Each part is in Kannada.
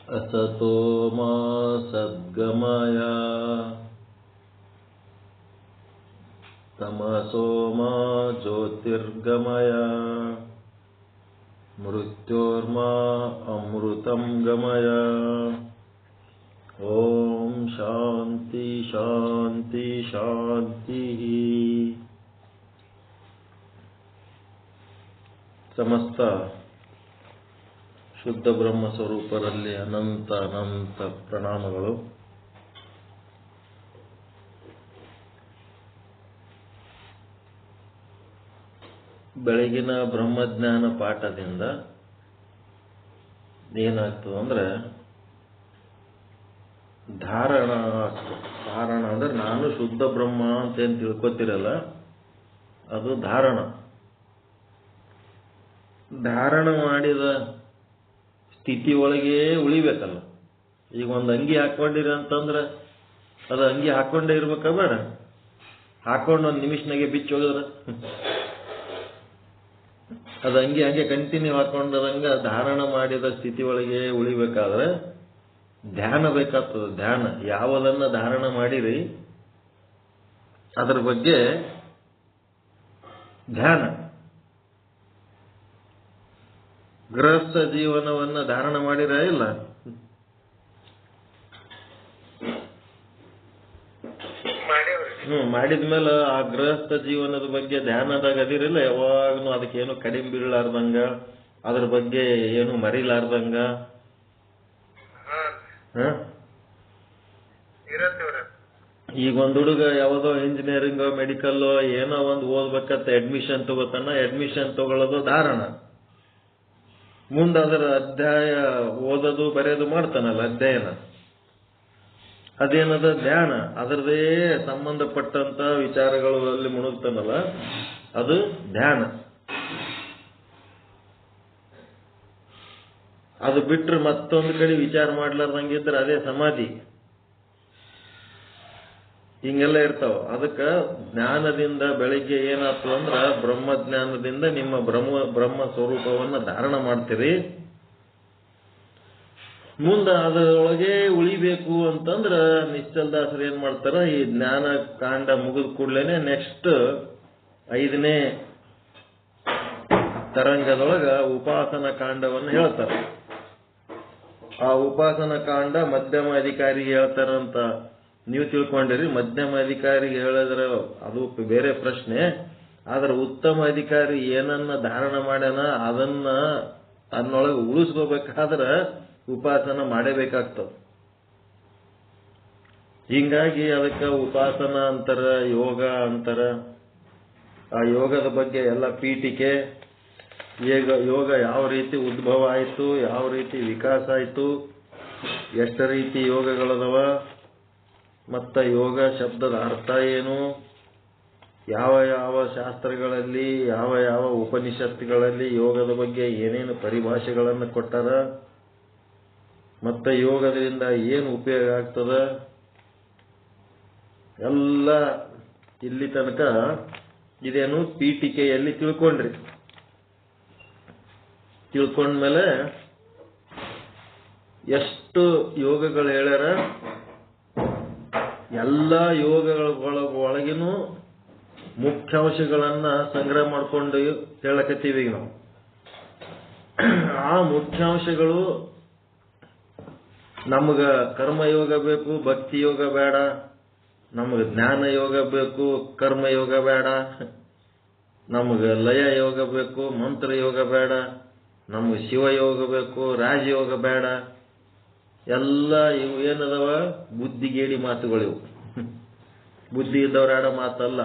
असतो मा सद्गमय तमसो मा ज्योतिर्गमय मृत्योर्मा अमृतं गमय। ओम शांति शांति शांति। ಸಮಸ್ತ ಶುದ್ಧ ಬ್ರಹ್ಮ ಸ್ವರೂಪರಲ್ಲಿ ಅನಂತ ಅನಂತ ಪ್ರಣಾಮಗಳು. ಬೆಳಗಿನ ಬ್ರಹ್ಮಜ್ಞಾನ ಪಾಠದಿಂದ ಏನಾಗ್ತದೆ ಅಂದ್ರೆ ಧಾರಣ ಅಂದ್ರೆ ನಾನು ಶುದ್ಧ ಬ್ರಹ್ಮ ಅಂತ ಏನ್ ತಿಳ್ಕೊತಿರಲ್ಲ, ಅದು ಧಾರಣ ಮಾಡಿದ ಸ್ಥಿತಿ ಒಳಗೆ ಉಳಿಬೇಕಲ್ಲ. ಈಗ ಒಂದು ಅಂಗಿ ಹಾಕೊಂಡಿರಿ ಅಂತಂದ್ರೆ ಅದು ಅಂಗಿ ಹಾಕೊಂಡೇ ಇರ್ಬೇಕ ಬೇಡ? ಹಾಕೊಂಡು ಒಂದು ನಿಮಿಷನಾಗೆ ಬಿಚ್ಚಿ ಹೋಗಿದ್ರ ಅದು ಅಂಗಿ ಹಂಗೆ ಕಂಟಿನ್ಯೂ ಹಾಕೊಂಡದಂಗ ಧಾರಣ ಮಾಡಿದ ಸ್ಥಿತಿ ಒಳಗೆ ಉಳಿಬೇಕಾದ್ರೆ ಧ್ಯಾನ ಬೇಕಾಗ್ತದೆ. ಧ್ಯಾನ ಯಾವುದನ್ನ ಧಾರಣ ಮಾಡಿರಿ ಅದರ ಬಗ್ಗೆ ಧ್ಯಾನ. ಗೃಹಸ್ಥ ಜೀವನವನ್ನ ಧಾರಣ ಮಾಡಿರ ಇಲ್ಲ? ಮಾಡಿದ್ಮೇಲೆ ಆ ಗೃಹಸ್ಥ ಜೀವನದ ಬಗ್ಗೆ ಧ್ಯಾನದಾಗ ಅದಿರಿಲ್ಲ, ಯಾವಾಗನು ಅದಕ್ಕೇನು ಕಡಿಮೆ ಬೀಳಲಾರ್ದಂಗ, ಅದ್ರ ಬಗ್ಗೆ ಏನು ಮರಿಲಾರ್ದಂಗ. ಈಗ ಒಂದ್ ಹುಡುಗ ಯಾವ್ದೋ ಇಂಜಿನಿಯರಿಂಗ್ ಮೆಡಿಕಲ್ ಏನೋ ಒಂದು ಓದ್ಬೇಕಂತ ಅಡ್ಮಿಷನ್ ತಗೋತಾನ. ಅಡ್ಮಿಷನ್ ತಗೊಳ್ಳೋದು ಧಾರಣ. ಮುಂದೆ ಅದರ ಅಧ್ಯಾಯ ಓದೋದು ಬರೆಯೋದು ಮಾಡ್ತಾನಲ್ಲ, ಅಧ್ಯಯನ, ಅದೇನದ ಧ್ಯಾನ. ಅದರದೇ ಸಂಬಂಧಪಟ್ಟಂತ ವಿಚಾರಗಳಲ್ಲಿ ಮುಳುಗ್ತಾನಲ್ಲ, ಅದು ಧ್ಯಾನ. ಅದು ಬಿಟ್ರೆ ಮತ್ತೊಂದು ಕಡೆ ವಿಚಾರ ಮಾಡ್ಲಾರ್ದಂಗಿದ್ರೆ ಅದೇ ಸಮಾಧಿ. ಹಿಂಗೆಲ್ಲ ಇರ್ತಾವ. ಅದಕ್ಕ ಜ್ಞಾನದಿಂದ ಬೆಳಿಗ್ಗೆ ಏನಾಗ್ತದ ಅಂದ್ರ ಬ್ರಹ್ಮಜ್ಞಾನದಿಂದ ನಿಮ್ಮ ಬ್ರಹ್ಮ ಸ್ವರೂಪವನ್ನ ಧಾರಣ ಮಾಡ್ತೀರಿ. ಮುಂದೆ ಅದರೊಳಗೆ ಉಳಿಬೇಕು ಅಂತಂದ್ರ ನಿಶ್ಚಲದಾಸರು ಏನ್ ಮಾಡ್ತಾರ, ಈ ಜ್ಞಾನ ಕಾಂಡ ಮುಗಿದ ಕೂಡ್ಲೇನೆ ನೆಕ್ಸ್ಟ್ 5ನೇ ತರಂಗದೊಳಗ ಉಪಾಸನ ಕಾಂಡವನ್ನು ಹೇಳ್ತಾರ. ಆ ಉಪಾಸನ ಕಾಂಡ ಮಧ್ಯಮ ಅಧಿಕಾರಿಗೆ ಹೇಳ್ತಾರಂತ ನೀವು ತಿಳ್ಕೊಂಡಿರಿ. ಮಧ್ಯಮ ಅಧಿಕಾರಿಗೆ ಹೇಳಿದ್ರೆ ಅದು ಬೇರೆ ಪ್ರಶ್ನೆ. ಆದ್ರೆ ಉತ್ತಮ ಅಧಿಕಾರಿ ಏನನ್ನ ಧಾರಣ ಮಾಡ್ಯಾನ ಅದನ್ನ ಅನ್ನೊಳಗೆ ಉಳಿಸ್ಕೋಬೇಕಾದ್ರ ಉಪಾಸನ ಮಾಡಬೇಕಾಗ್ತದ. ಹಿಂಗಾಗಿ ಅದಕ್ಕೆ ಉಪಾಸನ ಅಂತಾರ, ಯೋಗ ಅಂತಾರ. ಆ ಯೋಗದ ಬಗ್ಗೆ ಎಲ್ಲ ಪೀಠಿಕೆ, ಯೋಗ ಯಾವ ರೀತಿ ಉದ್ಭವ ಆಯ್ತು, ಯಾವ ರೀತಿ ವಿಕಾಸ ಆಯ್ತು, ಎಷ್ಟು ರೀತಿ ಯೋಗಗಳದವ, ಮತ್ತ ಯೋಗ ಶಬ್ದದ ಅರ್ಥ ಏನು, ಯಾವ ಯಾವ ಶಾಸ್ತ್ರಗಳಲ್ಲಿ ಯಾವ ಯಾವ ಉಪನಿಷತ್ತುಗಳಲ್ಲಿ ಯೋಗದ ಬಗ್ಗೆ ಏನೇನು ಪರಿಭಾಷೆಗಳನ್ನು ಕೊಟ್ಟಾರ, ಮತ್ತೆ ಯೋಗದಿಂದ ಏನು ಉಪಯೋಗ ಆಗ್ತದ, ಎಲ್ಲ ಇಲ್ಲಿ ತನಕ ಇದೇನು ಪೀಠಿಕೆಯಲ್ಲಿ ತಿಳ್ಕೊಂಡ್ರಿ. ತಿಳ್ಕೊಂಡ್ಮೇಲೆ ಎಷ್ಟು ಯೋಗಗಳು ಹೇಳ್ಯಾರ, ಎಲ್ಲ ಯೋಗಗಳ ಒಳಗಿನೂ ಮುಖ್ಯಾಂಶಗಳನ್ನ ಸಂಗ್ರಹ ಮಾಡ್ಕೊಂಡು ಹೇಳಕತ್ತೀವಿ ಈಗ ನಾವು. ಆ ಮುಖ್ಯಾಂಶಗಳು ನಮಗ ಕರ್ಮಯೋಗ ಬೇಕು, ಭಕ್ತಿ ಯೋಗ ಬೇಡ. ನಮಗ ಜ್ಞಾನ ಯೋಗ ಬೇಕು, ಕರ್ಮಯೋಗ ಬೇಡ. ನಮಗ ಲಯ ಯೋಗ ಬೇಕು, ಮಂತ್ರ ಯೋಗ ಬೇಡ. ನಮ್ಗೆ ಶಿವಯೋಗ ಬೇಕು, ರಾಜಯೋಗ ಬೇಡ. ಎಲ್ಲ ಇವು ಏನದವ ಬುದ್ಧಿಗೇಡಿ ಮಾತುಗಳಿವು. ಬುದ್ಧಿ ಇದ್ದವ್ರ ಆಡೋ ಮಾತಲ್ಲ.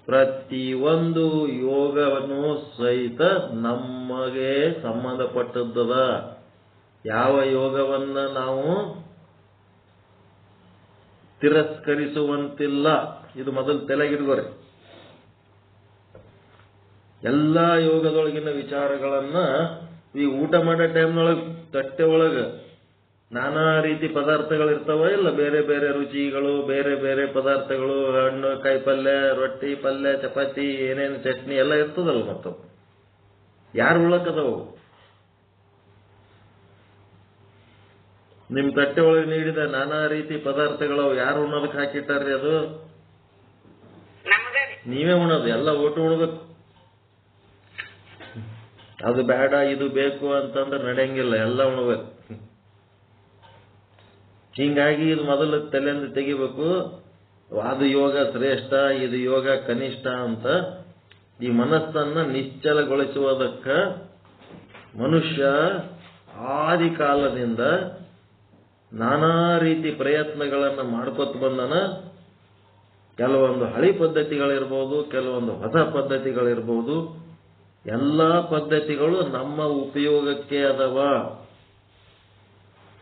ಪ್ರತಿಯೊಂದು ಯೋಗವನ್ನು ಸಹಿತ ನಮಗೆ ಸಂಬಂಧಪಟ್ಟದ್ದದ. ಯಾವ ಯೋಗವನ್ನ ನಾವು ತಿರಸ್ಕರಿಸುವಂತಿಲ್ಲ. ಇದು ಮೊದಲು ತಲೆಗಿಡ್ಗೋರೆ. ಎಲ್ಲ ಯೋಗದೊಳಗಿನ ವಿಚಾರಗಳನ್ನ ಈ ಊಟ ಮಾಡೋ ಟೈಮ್ನೊಳಗೆ ತಟ್ಟೆ ಒಳಗ ನಾನಾ ರೀತಿ ಪದಾರ್ಥಗಳಿರ್ತಾವ ಇಲ್ಲ, ಬೇರೆ ಬೇರೆ ರುಚಿಗಳು, ಬೇರೆ ಬೇರೆ ಪದಾರ್ಥಗಳು, ಹಣ್ಣು ಕಾಯಿ ಪಲ್ಯ, ರೊಟ್ಟಿ ಪಲ್ಯ, ಚಪಾತಿ, ಏನೇನು ಚಟ್ನಿ ಎಲ್ಲ ಇರ್ತದಲ್ಲ. ಮತ್ತು ಯಾರು ಉಳ್ಳಕ್ಕದವು? ನಿಮ್ ತಟ್ಟೆ ಒಳಗೆ ನೀಡಿದ ನಾನಾ ರೀತಿ ಪದಾರ್ಥಗಳು ಯಾರು ಉಣ್ಣೋದಕ್ಕೆ ಹಾಕಿಟ್ಟಾರ್ರಿ? ಅದು ನೀವೇ ಉಣ್ಣೋದು, ಎಲ್ಲ ಒಟ್ಟು ಉಣ್ಬೇಕು. ಅದು ಬೇಡ ಇದು ಬೇಕು ಅಂತಂದ್ರೆ ನಡೆಯಂಗಿಲ್ಲ, ಎಲ್ಲ ಉಣ್ಬೇಕು. ಹಿಂಗಾಗಿ ಇದು ಮೊದಲು ತಲೆಯಿಂದ ತೆಗಿಬೇಕು. ಅದು ಯೋಗ ಶ್ರೇಷ್ಠ, ಇದು ಯೋಗ ಕನಿಷ್ಠ ಅಂತ ಈ ಮನಸ್ಸನ್ನ ನಿಶ್ಚಲಗೊಳಿಸುವುದಕ್ಕ ಮನುಷ್ಯ ಆದಿ ಕಾಲದಿಂದ ನಾನಾ ರೀತಿ ಪ್ರಯತ್ನಗಳನ್ನು ಮಾಡ್ಕೊತ ಬಂದನ. ಕೆಲವೊಂದು ಹಳಿ ಪದ್ಧತಿಗಳಿರ್ಬೋದು, ಕೆಲವೊಂದು ಹೊಸ ಪದ್ಧತಿಗಳಿರ್ಬೋದು. ಎಲ್ಲ ಪದ್ಧತಿಗಳು ನಮ್ಮ ಉಪಯೋಗಕ್ಕೆ ಅದವ.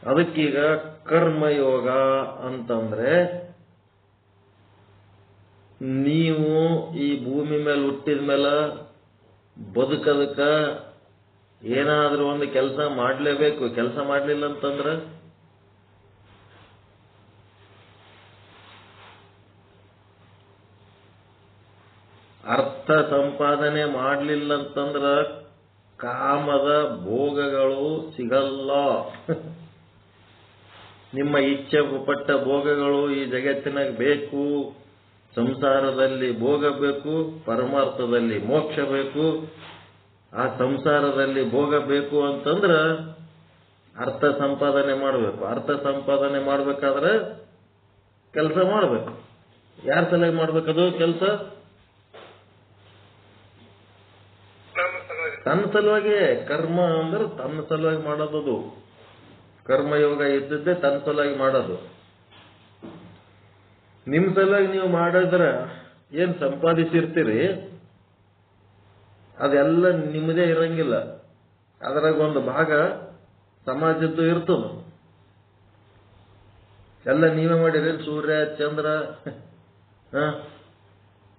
ಅದಕ್ಕೀಗ ಕರ್ಮಯೋಗ ಅಂತಂದ್ರೆ, ನೀವು ಈ ಭೂಮಿ ಮೇಲೆ ಹುಟ್ಟಿದ ಮೇಲೆ ಬದುಕದಕ್ಕ ಏನಾದ್ರೂ ಒಂದು ಕೆಲಸ ಮಾಡಲೇಬೇಕು. ಕೆಲಸ ಮಾಡಲಿಲ್ಲ ಅಂತಂದ್ರೆ ಅರ್ಥ ಸಂಪಾದನೆ ಮಾಡಲಿಲ್ಲ ಅಂತಂದ್ರ ಕಾಮದ ಭೋಗಗಳು ಸಿಗಲ್ಲ. ನಿಮ್ಮ ಇಚ್ಛೆ ಪಟ್ಟ ಭೋಗಗಳು ಈ ಜಗತ್ತಿನಾಗ ಬೇಕು. ಸಂಸಾರದಲ್ಲಿ ಭೋಗ ಬೇಕು, ಪರಮಾರ್ಥದಲ್ಲಿ ಮೋಕ್ಷ ಬೇಕು. ಆ ಸಂಸಾರದಲ್ಲಿ ಭೋಗ ಬೇಕು ಅಂತಂದ್ರ ಅರ್ಥ ಸಂಪಾದನೆ ಮಾಡಬೇಕು. ಅರ್ಥ ಸಂಪಾದನೆ ಮಾಡಬೇಕಾದ್ರೆ ಕೆಲಸ ಮಾಡಬೇಕು. ಯಾರ ಸಲುವಾಗಿ ಮಾಡ್ಬೇಕದು ಕೆಲಸ? ತನ್ನ ಸಲುವಾಗಿ. ಕರ್ಮ ಅಂದ್ರೆ ತನ್ನ ಸಲುವಾಗಿ ಮಾಡೋದು. ಕರ್ಮಯೋಗ ಇದ್ದದ್ದೇ ತನ್ನ ಸಲುವಾಗಿ ಮಾಡೋದು. ನಿಮ್ ಸಲುವಾಗಿ ನೀವು ಮಾಡಿದ್ರ ಏನ್ ಸಂಪಾದಿಸಿರ್ತೀರಿ ಅದೆಲ್ಲ ನಿಮ್ಮದೇ ಇರಂಗಿಲ್ಲ. ಅದರಾಗ ಒಂದು ಭಾಗ ಸಮಾಜದ್ದು ಇರ್ತದ. ಎಲ್ಲ ನೀವೇ ಮಾಡಿರಿ. ಸೂರ್ಯ ಚಂದ್ರ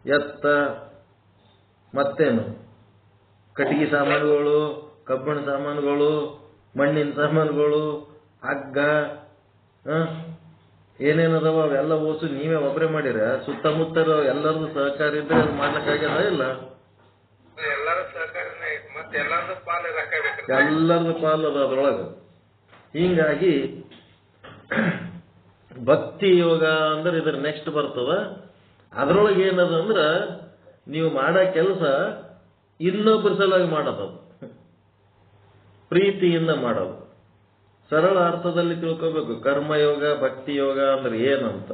ಎತ್ತ ಮತ್ತೇನು ಕಟ್ಟಿಗೆ ಸಾಮಾನುಗಳು, ಕಬ್ಬಿಣ ಸಾಮಾನುಗಳು, ಮಣ್ಣಿನ ಸಾಮಾನುಗಳು, ಹಗ್ಗ ಏನೇನದವ ಅವೆಲ್ಲ ಓಸು ನೀವೇ ಒಬ್ಬರೇ ಮಾಡಿರ? ಸುತ್ತಮುತ್ತ ಎಲ್ಲರದು ಸಹಕಾರ ಇದ್ರೆ ಅದು ಮಾಡ್ಲಿಕ್ಕಾಗ್ಯದ ಇಲ್ಲ? ಎಲ್ಲರದು ಪಾಲು ಅದ ಅದ್ರೊಳಗೆ. ಹಿಂಗಾಗಿ ಭಕ್ತಿ ಯೋಗ ಅಂದ್ರೆ ಇದ್ರ ನೆಕ್ಸ್ಟ್ ಬರ್ತದ. ಅದ್ರೊಳಗೆ ಏನದ ಅಂದ್ರ ನೀವು ಮಾಡೋ ಕೆಲಸ ಇನ್ನೊಬ್ಬರ ಸಲುವಾಗಿ ಮಾಡೋದು, ಪ್ರೀತಿಯಿಂದ ಮಾಡೋದು. ಸರಳ ಅರ್ಥದಲ್ಲಿ ತಿಳ್ಕೋಬೇಕು ಕರ್ಮಯೋಗ ಭಕ್ತಿ ಯೋಗ ಅಂದ್ರೆ ಏನಂತ.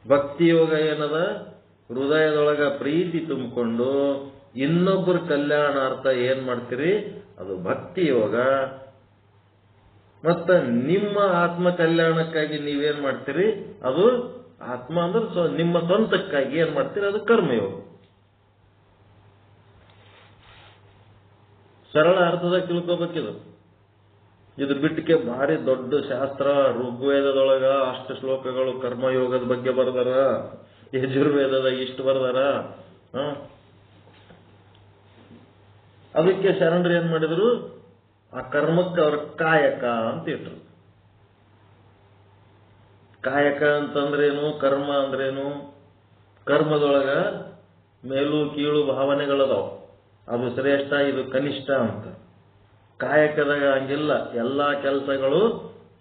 ಭಕ್ತಿ ಯೋಗ ಏನದ? ಹೃದಯದೊಳಗ ಪ್ರೀತಿ ತುಂಬಿಕೊಂಡು ಇನ್ನೊಬ್ಬರ ಕಲ್ಯಾಣಾರ್ಥ ಏನ್ ಮಾಡ್ತೀರಿ ಅದು ಭಕ್ತಿ ಯೋಗ. ಮತ್ತ ನಿಮ್ಮ ಆತ್ಮ ಕಲ್ಯಾಣಕ್ಕಾಗಿ ನೀವೇನ್ ಮಾಡ್ತೀರಿ ಅದು ಆತ್ಮ ಅಂದ್ರೆ ನಿಮ್ಮ ಸ್ವಂತಕ್ಕಾಗಿ ಏನ್ ಮಾಡ್ತೀರಿ ಅದು ಕರ್ಮಯೋಗ. ಸರಳ ಅರ್ಥದಾಗ ತಿಳ್ಕೋಬೇಕಿದು. ಇದ್ರ ಬಿಟ್ಟಕ್ಕೆ ಭಾರಿ ದೊಡ್ಡ ಶಾಸ್ತ್ರ ಋಗ್ವೇದದೊಳಗ ಅಷ್ಟು ಶ್ಲೋಕಗಳು ಕರ್ಮಯೋಗದ ಬಗ್ಗೆ ಬರ್ದಾರ, ಯಜುರ್ವೇದದಾಗ ಇಷ್ಟು ಬರ್ದಾರ. ಅದಕ್ಕೆ ಶರಣರು ಏನ್ ಮಾಡಿದ್ರು, ಆ ಕರ್ಮಕ್ಕೆ ಅವ್ರ ಕಾಯಕ ಅಂತ ಇಟ್ರು. ಕಾಯಕ ಅಂತಂದ್ರೇನು, ಕರ್ಮ ಅಂದ್ರೇನು? ಕರ್ಮದೊಳಗ ಮೇಲು ಕೀಳು ಭಾವನೆಗಳದಾವ. ಅದು ಶ್ರೇಷ್ಠ ಇದು ಕನಿಷ್ಠ ಅಂತ. ಕಾಯಕದಾಗ ಹಂಗಿಲ್ಲ, ಎಲ್ಲಾ ಕೆಲಸಗಳು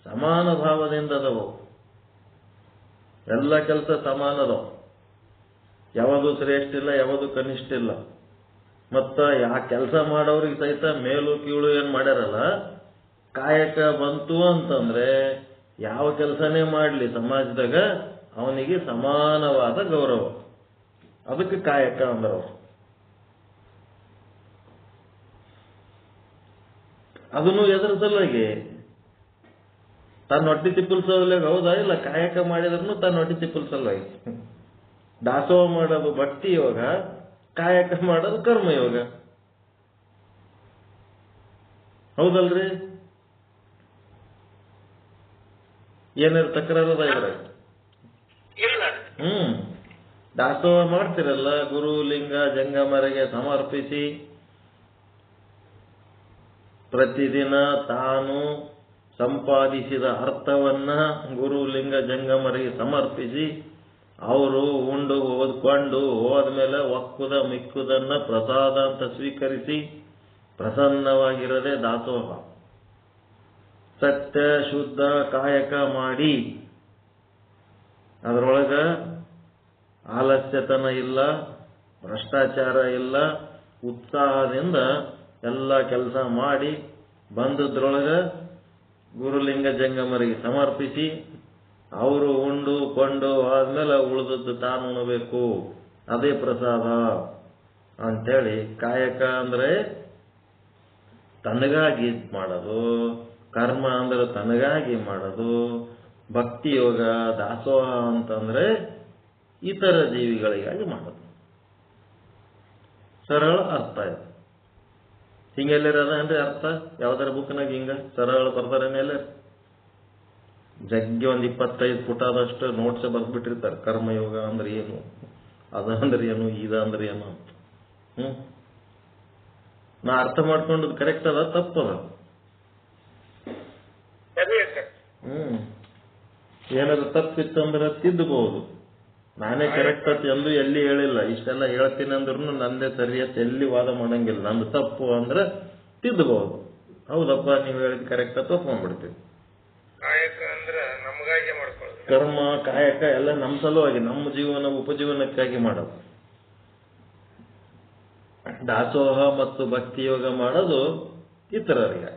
ಸಮಾನ ಭಾವದಿಂದ ಅದಾವು. ಎಲ್ಲ ಕೆಲಸ ಸಮಾನ ಅದಾವ, ಯಾವುದು ಶ್ರೇಷ್ಠ ಇಲ್ಲ, ಯಾವುದು ಕನಿಷ್ಠ ಇಲ್ಲ. ಮತ್ತ ಆ ಕೆಲಸ ಮಾಡೋರಿಗೆ ಸಹಿತ ಮೇಲು ಕೀಳು ಏನ್ ಮಾಡ್ಯಾರಲ್ಲ, ಕಾಯಕ ಬಂತು ಅಂತಂದ್ರೆ ಯಾವ ಕೆಲಸನೇ ಮಾಡ್ಲಿ ಸಮಾಜದಾಗ ಅವನಿಗೆ ಸಮಾನವಾದ ಗೌರವ. ಅದಕ್ಕೆ ಕಾಯಕ ಅಂದ್ರ. ಅದನ್ನು ಎದುರ ಸಲುವಾಗಿ ತನ್ನ ಹೊಟ್ಟಿ ತಿಪ್ಪಲ್ ಸಲುವಾಗಿ. ಹೌದಾ ಇಲ್ಲ? ಕಾಯಕ ಮಾಡಿದ್ರೂ ತನ್ನ ಹೊಟ್ಟಿ ತಿಪ್ಪಲ್ ಸಲುವಾಗಿ. ದಾಸೋಹ ಮಾಡೋದು ಭಕ್ತಿ ಯೋಗ, ಕಾಯಕ ಮಾಡೋದು ಕರ್ಮಯೋಗ. ಹೌದಲ್ರಿ? ಏನಾರು ತಕರಾರದ ಇದ್ರೆ ದಾಸೋಹ ಮಾಡ್ತಿರಲ್ಲ, ಗುರು ಲಿಂಗ ಜಂಗಮರಿಗೆ ಸಮರ್ಪಿಸಿ ಪ್ರತಿದಿನ ತಾನು ಸಂಪಾದಿಸಿದ ಅರ್ಥವನ್ನ ಗುರು ಲಿಂಗ ಜಂಗಮರಿಗೆ ಸಮರ್ಪಿಸಿ ಅವರು ಉಂಡು ಓದ್ಕೊಂಡು ಹೋದ್ಮೇಲೆ ಒಕ್ಕುದ ಮಿಕ್ಕುದನ್ನ ಪ್ರಸಾದ ಅಂತ ಸ್ವೀಕರಿಸಿ ಪ್ರಸನ್ನವಾಗಿರದೆ ದಾಸೋಹ. ಸತ್ಯ ಶುದ್ಧ ಕಾಯಕ ಮಾಡಿ ಅದರೊಳಗ ಆಲಸ್ಯತನ ಇಲ್ಲ, ಭ್ರಷ್ಟಾಚಾರ ಇಲ್ಲ, ಉತ್ಸಾಹದಿಂದ ಎಲ್ಲ ಕೆಲಸ ಮಾಡಿ ಬಂದದ್ರೊಳಗ ಗುರುಲಿಂಗ ಜಂಗಮರಿಗೆ ಸಮರ್ಪಿಸಿ ಅವರು ಉಂಡು ಕೊಂಡು ಆದ್ಮೇಲೆ ಉಳಿದದ್ದು ತಾನು ಉಣಬೇಕು, ಅದೇ ಪ್ರಸಾದ ಅಂತೇಳಿ. ಕಾಯಕ ಅಂದ್ರೆ ತನಗಾಗಿ ಮಾಡೋದು, ಕರ್ಮ ಅಂದ್ರೆ ತನಗಾಗಿ ಮಾಡೋದು, ಭಕ್ತಿ ಯೋಗ ದಾಸೋಹ ಅಂತಂದ್ರೆ ಇತರ ಜೀವಿಗಳಿಗಾಗಿ ಮಾಡೋದು. ಸರಳ ಅರ್ಥ ಇದೆ. ಹಿಂಗೆಲ್ಲರದ ಅಂದ್ರೆ ಅರ್ಥ ಯಾವ್ದಾರ ಬುಕ್ನಾಗ ಹಿಂಗ ಸರಳ ಬರ್ತಾರೇನೆಲ್ಲ ಜಗ್ಗಿ ಒಂದು 25 ಪುಟದಷ್ಟು ನೋಟ್ಸ್ ಬರ್ದ್ಬಿಟ್ಟಿರ್ತಾರೆ. ಕರ್ಮಯೋಗ ಅಂದ್ರೆ ಏನು, ಅದಂದ್ರೆ ಏನು, ಇದಂದ್ರೆ ಏನು ಅಂತ. ನಾ ಅರ್ಥ ಮಾಡ್ಕೊಂಡದ್ ಕರೆಕ್ಟ್ ಅದ ತಪ್ಪದ? ಏನಾದ್ರು ತಪ್ಪಿತ್ತಂದ್ರೆ ತಿದ್ದಬಹುದು. ನಾನೇ ಕರೆಕ್ಟ್ ಅಂತ ಎಂದು ಎಲ್ಲಿ ಹೇಳಿಲ್ಲ. ಇಷ್ಟೆಲ್ಲ ಹೇಳ್ತೀನಿ ಅಂದ್ರೂ ನಂದೇ ಸರಿಯತ್ ಎಲ್ಲಿ ವಾದ ಮಾಡಂಗಿಲ್ಲ. ನಂದು ತಪ್ಪು ಅಂದ್ರೆ ತಿದ್ದಬಹುದು. ಹೌದಪ್ಪ ನೀವು ಹೇಳಿದ್ ಕರೆಕ್ಟ್ ಅಂತ ಒಪ್ಕೊಂಡ್ಬಿಡ್ತೀವಿ. ಕರ್ಮ ಕಾಯಕ ಎಲ್ಲ ನಮ್ಮ ಸಲುವಾಗಿ, ನಮ್ಮ ಜೀವನ ಉಪಜೀವನಕ್ಕಾಗಿ ಮಾಡೋದು. ದಾಸೋಹ ಮತ್ತು ಭಕ್ತಿ ಯೋಗ ಮಾಡೋದು ಇತರರಿಗೆ.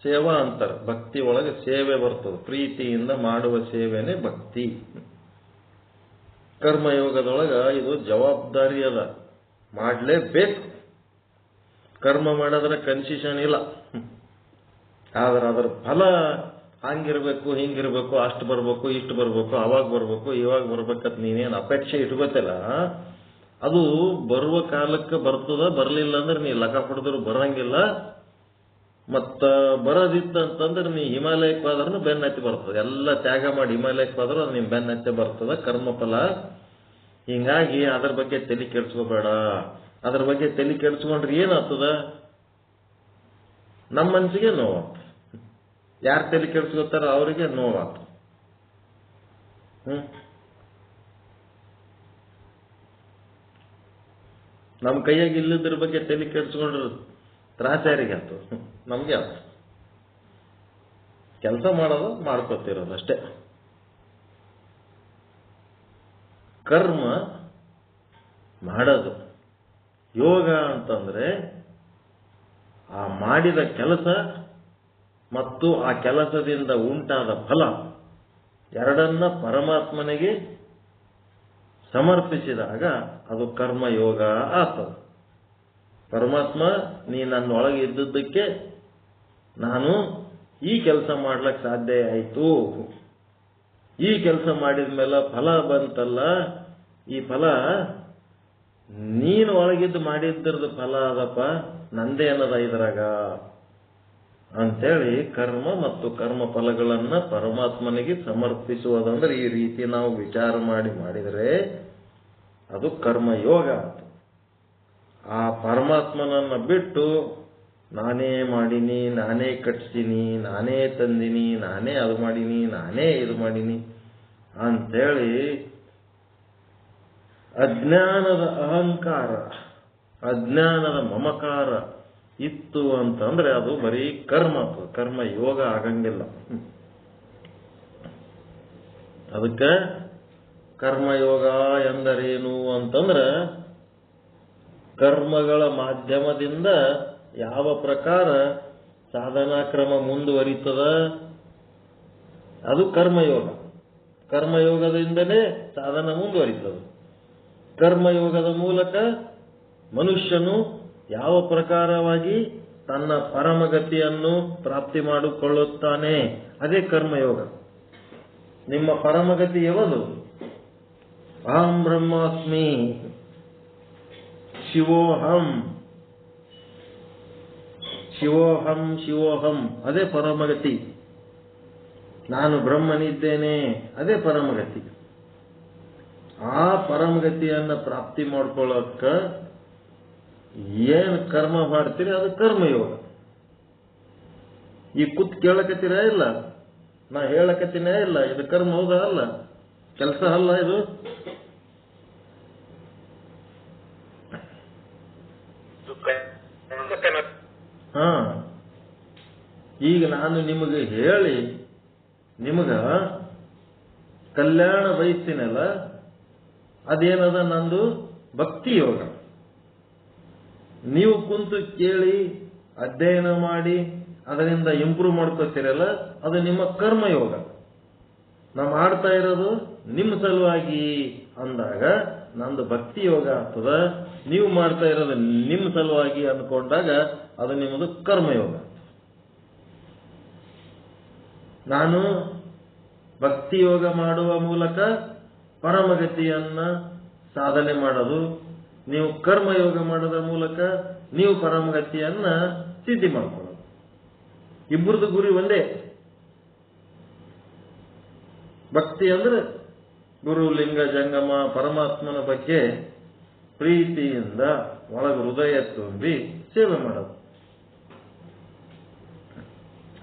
ಸೇವಾ ಅಂತಾರೆ. ಭಕ್ತಿ ಒಳಗೆ ಸೇವೆ ಬರ್ತದೆ. ಪ್ರೀತಿಯಿಂದ ಮಾಡುವ ಸೇವೆನೇ ಭಕ್ತಿ. ಕರ್ಮಯೋಗದೊಳಗ ಇದು ಜವಾಬ್ದಾರಿ ಅದ, ಮಾಡಲೇಬೇಕು. ಕರ್ಮ ಮಾಡೋದ್ರ ಕನ್ಸಿಷನ್ ಇಲ್ಲ. ಆದ್ರೆ ಅದರ ಫಲ ಹಂಗಿರ್ಬೇಕು, ಹಿಂಗಿರ್ಬೇಕು, ಅಷ್ಟು ಬರ್ಬೇಕು, ಇಷ್ಟು ಬರ್ಬೇಕು, ಅವಾಗ ಬರ್ಬೇಕು, ಇವಾಗ ಬರ್ಬೇಕಂತ ನೀನೇನು ಅಪೇಕ್ಷೆ ಇಟ್ಕೋತಿಲ್ಲ, ಅದು ಬರುವ ಕಾಲಕ್ಕೆ ಬರ್ತದ. ಬರಲಿಲ್ಲ ಅಂದ್ರೆ ನೀ ಲಕ ಹೊಡೆದ್ರು ಬರಂಗಿಲ್ಲ. ಮತ್ತ ಬರೋದಿತ್ತಂತಂದ್ರೆ ನೀ ಹಿಮಾಲಯಕ್ಕೆ ಹೋದ್ರೂ ಬೆನ್ನತ್ತಿ ಬರ್ತದೆ. ಎಲ್ಲ ತ್ಯಾಗ ಮಾಡಿ ಹಿಮಾಲಯಕ್ಕೆ ಹೋದ್ರೂ ಅದು ನಿಮ್ ಬೆನ್ನತ್ತೆ ಬರ್ತದ ಕರ್ಮಫಲ. ಹಿಂಗಾಗಿ ಅದ್ರ ಬಗ್ಗೆ ತಲೆ ಕೆಡ್ಸ್ಕೋಬೇಡ. ಅದ್ರ ಬಗ್ಗೆ ತಲೆ ಕೆಡ್ಸ್ಕೊಂಡ್ರೆ ಏನಾಗ್ತದ? ನಮ್ಮ ಮನಸ್ಸಿಗೆ ನೋವಾಗ್ತದೆ. ಯಾರು ತಲೆ ಕೆಡ್ಸ್ಕೋತಾರ ಅವರಿಗೆ ನೋವಾಗ್ತದೆ. ನಮ್ಮ ಕೈಯಾಗಿ ಇಲ್ಲದ್ರ ಬಗ್ಗೆ ತಲೆ ಕೆಡ್ಸ್ಕೊಂಡ್ರೆ ತ್ರಾಸ ಯಾರಿಗೆ ಆಯ್ತು? ನಮ್ಗೆ ಆಯ್ತು. ಕೆಲಸ ಮಾಡೋದು ಮಾಡ್ಕೊತಿರೋದು ಅಷ್ಟೇ. ಕರ್ಮ ಮಾಡೋದು. ಯೋಗ ಅಂತಂದ್ರೆ ಆ ಮಾಡಿದ ಕೆಲಸ ಮತ್ತು ಆ ಕೆಲಸದಿಂದ ಉಂಟಾದ ಫಲ ಎರಡನ್ನ ಪರಮಾತ್ಮನಿಗೆ ಸಮರ್ಪಿಸಿದಾಗ ಅದು ಕರ್ಮಯೋಗ ಆಗ್ತದೆ. ಪರಮಾತ್ಮ, ನೀ ನನ್ನೊಳಗೆ ಇದ್ದದ್ದಕ್ಕೆ ನಾನು ಈ ಕೆಲಸ ಮಾಡ್ಲಿಕ್ಕೆ ಸಾಧ್ಯ ಆಯಿತು. ಈ ಕೆಲಸ ಮಾಡಿದ ಮೇಲೆ ಫಲ ಬಂತಲ್ಲ, ಈ ಫಲ ನೀನು ಒಳಗಿದ್ದು ಮಾಡಿದ್ದರದ ಫಲ ಅದಪ್ಪ, ನಂದೇನದ ಇದ್ರಾಗ ಅಂತೇಳಿ ಕರ್ಮ ಮತ್ತು ಕರ್ಮ ಫಲಗಳನ್ನ ಪರಮಾತ್ಮನಿಗೆ ಸಮರ್ಪಿಸುವುದಂದ್ರೆ ಈ ರೀತಿ ನಾವು ವಿಚಾರ ಮಾಡಿದರೆ ಅದು ಕರ್ಮಯೋಗ ಅಂತ. ಆ ಪರಮಾತ್ಮನನ್ನ ಬಿಟ್ಟು ನಾನೇ ಮಾಡೀನಿ, ನಾನೇ ಕಟ್ಸಿನಿ, ನಾನೇ ತಂದಿನಿ, ನಾನೇ ಅದು ಮಾಡೀನಿ, ನಾನೇ ಇದು ಮಾಡೀನಿ ಅಂತೇಳಿ ಅಜ್ಞಾನದ ಅಹಂಕಾರ, ಅಜ್ಞಾನದ ಮಮಕಾರ ಇತ್ತು ಅಂತಂದ್ರೆ ಅದು ಬರೀ ಕರ್ಮ, ಕರ್ಮ ಯೋಗ ಆಗಂಗಿಲ್ಲ. ಅದಕ್ಕೆ ಕರ್ಮಯೋಗ ಎಂದರೇನು ಅಂತಂದ್ರೆ ಕರ್ಮಗಳ ಮಾಧ್ಯಮದಿಂದ ಯಾವ ಪ್ರಕಾರ ಸಾಧನಾ ಕ್ರಮ ಮುಂದುವರಿತದ ಅದು ಕರ್ಮಯೋಗ. ಕರ್ಮಯೋಗದಿಂದಲೇ ಸಾಧನ ಮುಂದುವರಿತದೆ. ಕರ್ಮಯೋಗದ ಮೂಲಕ ಮನುಷ್ಯನು ಯಾವ ಪ್ರಕಾರವಾಗಿ ತನ್ನ ಪರಮಗತಿಯನ್ನು ಪ್ರಾಪ್ತಿ ಮಾಡಿಕೊಳ್ಳುತ್ತಾನೆ ಅದೇ ಕರ್ಮಯೋಗ. ನಿಮ್ಮ ಪರಮಗತಿ ಯಾವುದು? ಅಹಂ ಬ್ರಹ್ಮಾಸ್ಮಿ, ಶಿವೋಹಂ, ಶಿವೋಹಂ ಶಿವೋಹಂ, ಅದೇ ಪರಮಗತಿ. ನಾನು ಬ್ರಹ್ಮನಿದ್ದೇನೆ, ಅದೇ ಪರಮಗತಿ. ಆ ಪರಮಗತಿಯನ್ನ ಪ್ರಾಪ್ತಿ ಮಾಡ್ಕೊಳ್ಳೋಕ ಏನು ಕರ್ಮ ಮಾಡ್ತೀರಿ ಅದು ಕರ್ಮಯೋಗ. ಈ ಕೂತ್ ಕೇಳಕತ್ತೀರ ಇಲ್ಲ, ನಾ ಹೇಳಕತ್ತೀನೇ ಇಲ್ಲ, ಇದು ಕರ್ಮ ಹೌದಾ? ಅಲ್ಲ, ಕೆಲಸ ಅಲ್ಲ ಇದು. ಹಾ, ಈಗ ನಾನು ನಿಮಗೆ ಹೇಳಿ ನಿಮಗ ಕಲ್ಯಾಣ ಬಯಸ್ತೀನಲ್ಲ, ಅದೇನದ ನಂದು ಭಕ್ತಿ ಯೋಗ. ನೀವು ಕುಂತು ಕೇಳಿ ಅಧ್ಯಯನ ಮಾಡಿ ಅದರಿಂದ ಇಂಪ್ರೂವ್ ಮಾಡ್ಕೋತೀರಲ್ಲ, ಅದು ನಿಮ್ಮ ಕರ್ಮಯೋಗ. ನಾ ಮಾಡ್ತಾ ಇರೋದು ನಿಮ್ಮ ಸಲುವಾಗಿ ಅಂದಾಗ ನಂದು ಭಕ್ತಿ ಯೋಗ ಆಗ್ತದ. ನೀವು ಮಾಡ್ತಾ ಇರೋದು ನಿಮ್ಮ ಸಲುವಾಗಿ ಅಂದ್ಕೊಂಡಾಗ ಅದು ನಿಮ್ಮದು ಕರ್ಮಯೋಗ. ನಾನು ಭಕ್ತಿ ಯೋಗ ಮಾಡುವ ಮೂಲಕ ಪರಮಗತಿಯನ್ನ ಸಾಧನೆ ಮಾಡೋದು, ನೀವು ಕರ್ಮಯೋಗ ಮಾಡೋದ್ರ ಮೂಲಕ ನೀವು ಪರಮಗತಿಯನ್ನ ಸಿದ್ಧಿ ಮಾಡ್ಕೊಳ್ಳೋದು. ಇಬ್ಬರದು ಗುರಿ ಒಂದೇ. ಭಕ್ತಿ ಅಂದ್ರೆ ಗುರು ಲಿಂಗ ಜಂಗಮ ಪರಮಾತ್ಮನ ಬಗ್ಗೆ ಪ್ರೀತಿಯಿಂದ ಒಳಗ ಹೃದಯ ತುಂಬಿ ಸೇವೆ ಮಾಡೋದು.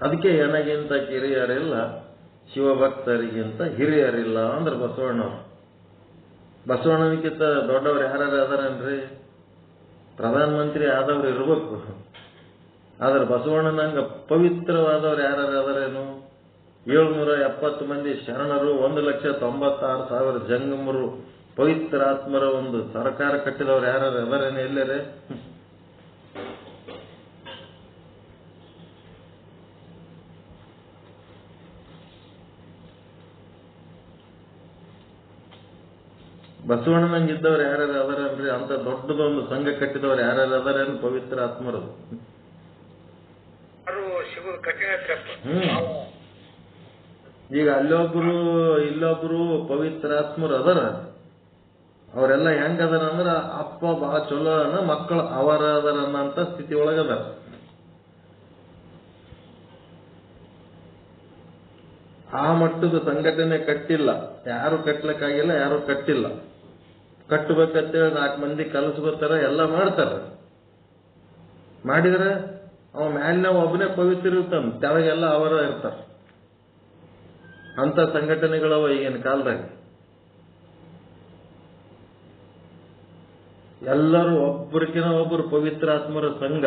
ಅದಕ್ಕೆ ನನಗಿಂತ ಕಿರಿಯರಿಲ್ಲ, ಶಿವಭಕ್ತರಿಗಿಂತ ಹಿರಿಯರಿಲ್ಲ ಅಂದ್ರೆ ಬಸವಣ್ಣವ್ರು. ಬಸವಣ್ಣನಿಗಿಂತ ದೊಡ್ಡವ್ರು ಯಾರು ಅದಾರನ್ರಿ? ಪ್ರಧಾನ ಮಂತ್ರಿ ಆದವ್ರು ಇರ್ಬೇಕು, ಆದ್ರೆ ಬಸವಣ್ಣನಂಗ ಪವಿತ್ರವಾದವ್ರು ಯಾರು ಅದಾರೇನು? 770 ಮಂದಿ ಶರಣರು, 1,96,000 ಜಂಗಮರು, ಪವಿತ್ರಾತ್ಮರ ಒಂದು ಸರ್ಕಾರ ಕಟ್ಟಿದವ್ರು ಯಾರು ಅದರೇನು? ಎಲ್ಲರೇ ಬಸವಣ್ಣನಂಗಿದ್ದವ್ರು ಯಾರ್ಯಾರು ಅದರನ್ರಿ? ಅಂತ ದೊಡ್ಡದೊಂದು ಸಂಘ ಕಟ್ಟಿದವ್ರು ಯಾರ್ಯಾರು ಅದರೇನು? ಪವಿತ್ರ ಆತ್ಮರದು. ಈಗ ಅಲ್ಲೊಬ್ರು ಇಲ್ಲೊಬ್ರು ಪವಿತ್ರಾತ್ಮರು ಅದರ. ಅವರೆಲ್ಲ ಹೆಂಗ ಅದರ ಅಂದ್ರ ಅಪ್ಪ ಬಹಳ ಚಲೋ ಅನ್ನ, ಮಕ್ಕಳು ಅವರ ಅದರ ಅನ್ನಂತ ಸ್ಥಿತಿ ಒಳಗದಾರ. ಆ ಮಟ್ಟದ ಸಂಘಟನೆ ಕಟ್ಟಿಲ್ಲ, ಯಾರು ಕಟ್ಲಿಕ್ಕಾಗಿಲ್ಲ, ಯಾರು ಕಟ್ಟಿಲ್ಲ. ಕಟ್ಟಬೇಕಂತೇಳಿ 4 ಮಂದಿ ಕಲಿಸ್ಕೋತಾರ, ಎಲ್ಲ ಮಾಡ್ತಾರ. ಮಾಡಿದ್ರೆ ಅವ ಮ್ಯಾಲಿನ ಒಬ್ಬನೇ ಪವಿತ್ರ ಇರ್ತಾನ, ತೆಳಗೆಲ್ಲ ಅವರ ಇರ್ತಾರ. ಅಂತ ಸಂಘಟನೆಗಳವ ಈಗಿನ ಕಾಲದಾಗ. ಎಲ್ಲರೂ ಒಬ್ಬರಿಕಿನ ಒಬ್ಬರು ಪವಿತ್ರಾತ್ಮರ ಸಂಘ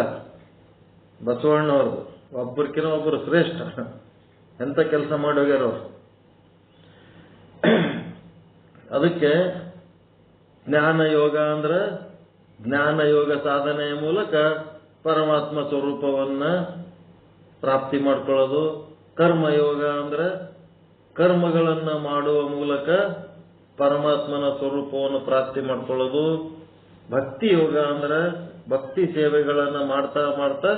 ಬಸವಣ್ಣವ್ರದು. ಒಬ್ಬರಿಕಿನ ಒಬ್ಬರು ಶ್ರೇಷ್ಠ. ಎಂತ ಕೆಲಸ ಮಾಡೋಗ್ಯಾರ ಅವರು. ಅದಕ್ಕೆ ಜ್ಞಾನ ಯೋಗ ಅಂದ್ರೆ ಜ್ಞಾನ ಯೋಗ ಸಾಧನೆಯ ಮೂಲಕ ಪರಮಾತ್ಮ ಸ್ವರೂಪವನ್ನ ಪ್ರಾಪ್ತಿ ಮಾಡ್ಕೊಳ್ಳೋದು. ಕರ್ಮಯೋಗ ಅಂದ್ರೆ ಕರ್ಮಗಳನ್ನ ಮಾಡುವ ಮೂಲಕ ಪರಮಾತ್ಮನ ಸ್ವರೂಪವನ್ನು ಪ್ರಾಪ್ತಿ ಮಾಡ್ಕೊಳ್ಳೋದು. ಭಕ್ತಿ ಯೋಗ ಅಂದ್ರೆ ಭಕ್ತಿ ಸೇವೆಗಳನ್ನ ಮಾಡ್ತಾ ಮಾಡ್ತಾ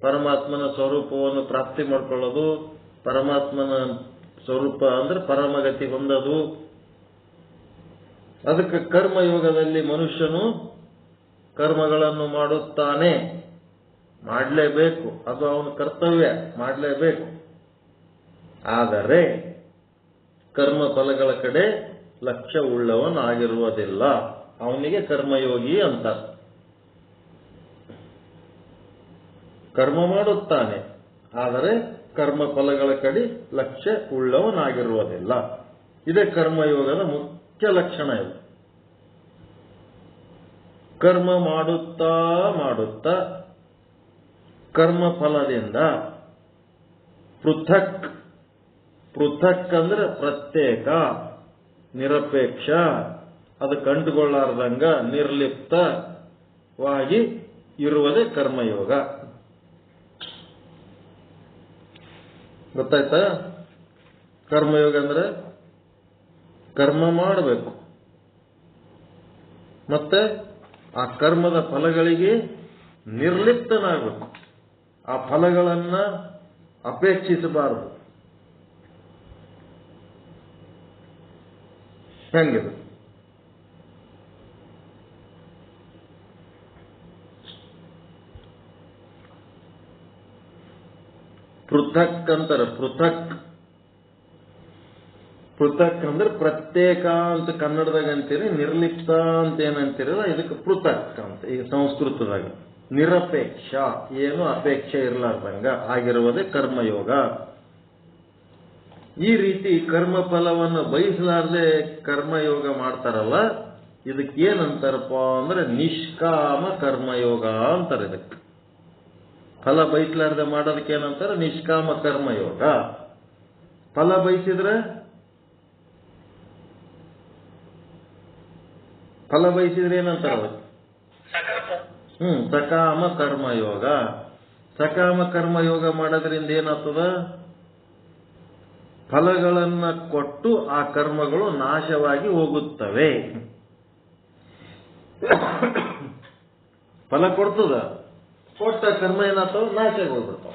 ಪರಮಾತ್ಮನ ಸ್ವರೂಪವನ್ನು ಪ್ರಾಪ್ತಿ ಮಾಡ್ಕೊಳ್ಳೋದು. ಪರಮಾತ್ಮನ ಸ್ವರೂಪ ಅಂದ್ರೆ ಪರಮಗತಿ ಹೊಂದೋದು. ಅದಕ್ಕೆ ಕರ್ಮಯೋಗದಲ್ಲಿ ಮನುಷ್ಯನು ಕರ್ಮಗಳನ್ನು ಮಾಡುತ್ತಾನೆ, ಮಾಡಲೇಬೇಕು, ಅದು ಅವನ ಕರ್ತವ್ಯ, ಮಾಡಲೇಬೇಕು. ಆದರೆ ಕರ್ಮ ಫಲಗಳ ಕಡೆ ಲಕ್ಷ್ಯ ಉಳ್ಳವನಾಗಿರುವುದಿಲ್ಲ, ಅವನಿಗೆ ಕರ್ಮಯೋಗಿ ಅಂತ. ಕರ್ಮ ಮಾಡುತ್ತಾನೆ, ಆದರೆ ಕರ್ಮ ಫಲಗಳ ಕಡೆ ಲಕ್ಷ್ಯ ಉಳ್ಳವನಾಗಿರುವುದಿಲ್ಲ. ಇದೇ ಕರ್ಮಯೋಗದ ಮುಖ್ಯ ಲಕ್ಷಣ. ಇದು ಕರ್ಮ ಮಾಡುತ್ತಾ ಮಾಡುತ್ತಾ ಕರ್ಮ ಫಲದಿಂದ ಪೃಥಕ್, ಪೃಥಕ್ ಅಂದ್ರೆ ಪ್ರತ್ಯೇಕ, ನಿರಪೇಕ್ಷ, ಅದು ಕಂಡುಕೊಳ್ಳಾರ್ದಂಗ ನಿರ್ಲಿಪ್ತವಾಗಿ ಇರುವುದೇ ಕರ್ಮಯೋಗ. ಗೊತ್ತಾಯ್ತಾ? ಕರ್ಮಯೋಗ ಅಂದ್ರೆ ಕರ್ಮ ಮಾಡಬೇಕು, ಮತ್ತೆ ಆ ಕರ್ಮದ ಫಲಗಳಿಗೆ ನಿರ್ಲಿಪ್ತನಾಗಬೇಕು. ಆ ಫಲಗಳನ್ನ ಅಪೇಕ್ಷಿಸಬಾರದು. ಹೆಂಗಿದೆ? ಪೃಥಕ್ ಅಂತಾರೆ. ಪೃಥಕ್, ಪೃಥಕ್ ಅಂದ್ರೆ ಪ್ರತ್ಯೇಕ ಅಂತ ಕನ್ನಡದಾಗ ಅಂತೀರಿ, ನಿರ್ಲಿಪ್ತ ಅಂತ ಏನಂತೀರಲ್ಲ ಇದಕ್ಕೆ ಪೃಥಕ್ ಅಂತ. ಈಗ ಸಂಸ್ಕೃತದಾಗ ನಿರಪೇಕ್ಷ, ಏನು ಅಪೇಕ್ಷೆ ಇರಲಾರ್ದಂಗ ಆಗಿರುವುದೇ ಕರ್ಮಯೋಗ. ಈ ರೀತಿ ಕರ್ಮ ಫಲವನ್ನು ಬಯಸಲಾರದೆ ಕರ್ಮಯೋಗ ಮಾಡ್ತಾರಲ್ಲ, ಇದಕ್ಕೆ ಏನಂತಾರಪ್ಪ ಅಂದ್ರೆ ನಿಷ್ಕಾಮ ಕರ್ಮಯೋಗ ಅಂತಾರೆ. ಇದಕ್ಕೆ ಫಲ ಬಯಸಲಾರ್ದೆ ಮಾಡೋದಕ್ಕೆ ಏನಂತಾರೆ? ನಿಷ್ಕಾಮ ಕರ್ಮಯೋಗ. ಫಲ ಬಯಸಿದ್ರೆ ಏನಂತಾರೆ? ಸಕಾಮ ಕರ್ಮಯೋಗ. ಸಕಾಮ ಕರ್ಮಯೋಗ ಮಾಡೋದ್ರಿಂದ ಏನಾಗ್ತದ? ಫಲಗಳನ್ನ ಕೊಟ್ಟು ಆ ಕರ್ಮಗಳು ನಾಶವಾಗಿ ಹೋಗುತ್ತವೆ. ಫಲ ಕೊಡ್ತದ, ಕೊಟ್ಟ ಕರ್ಮ ಏನಾಗ್ತಾವ? ನಾಶ ಹೋಗ್ಬಿಡ್ತಾವ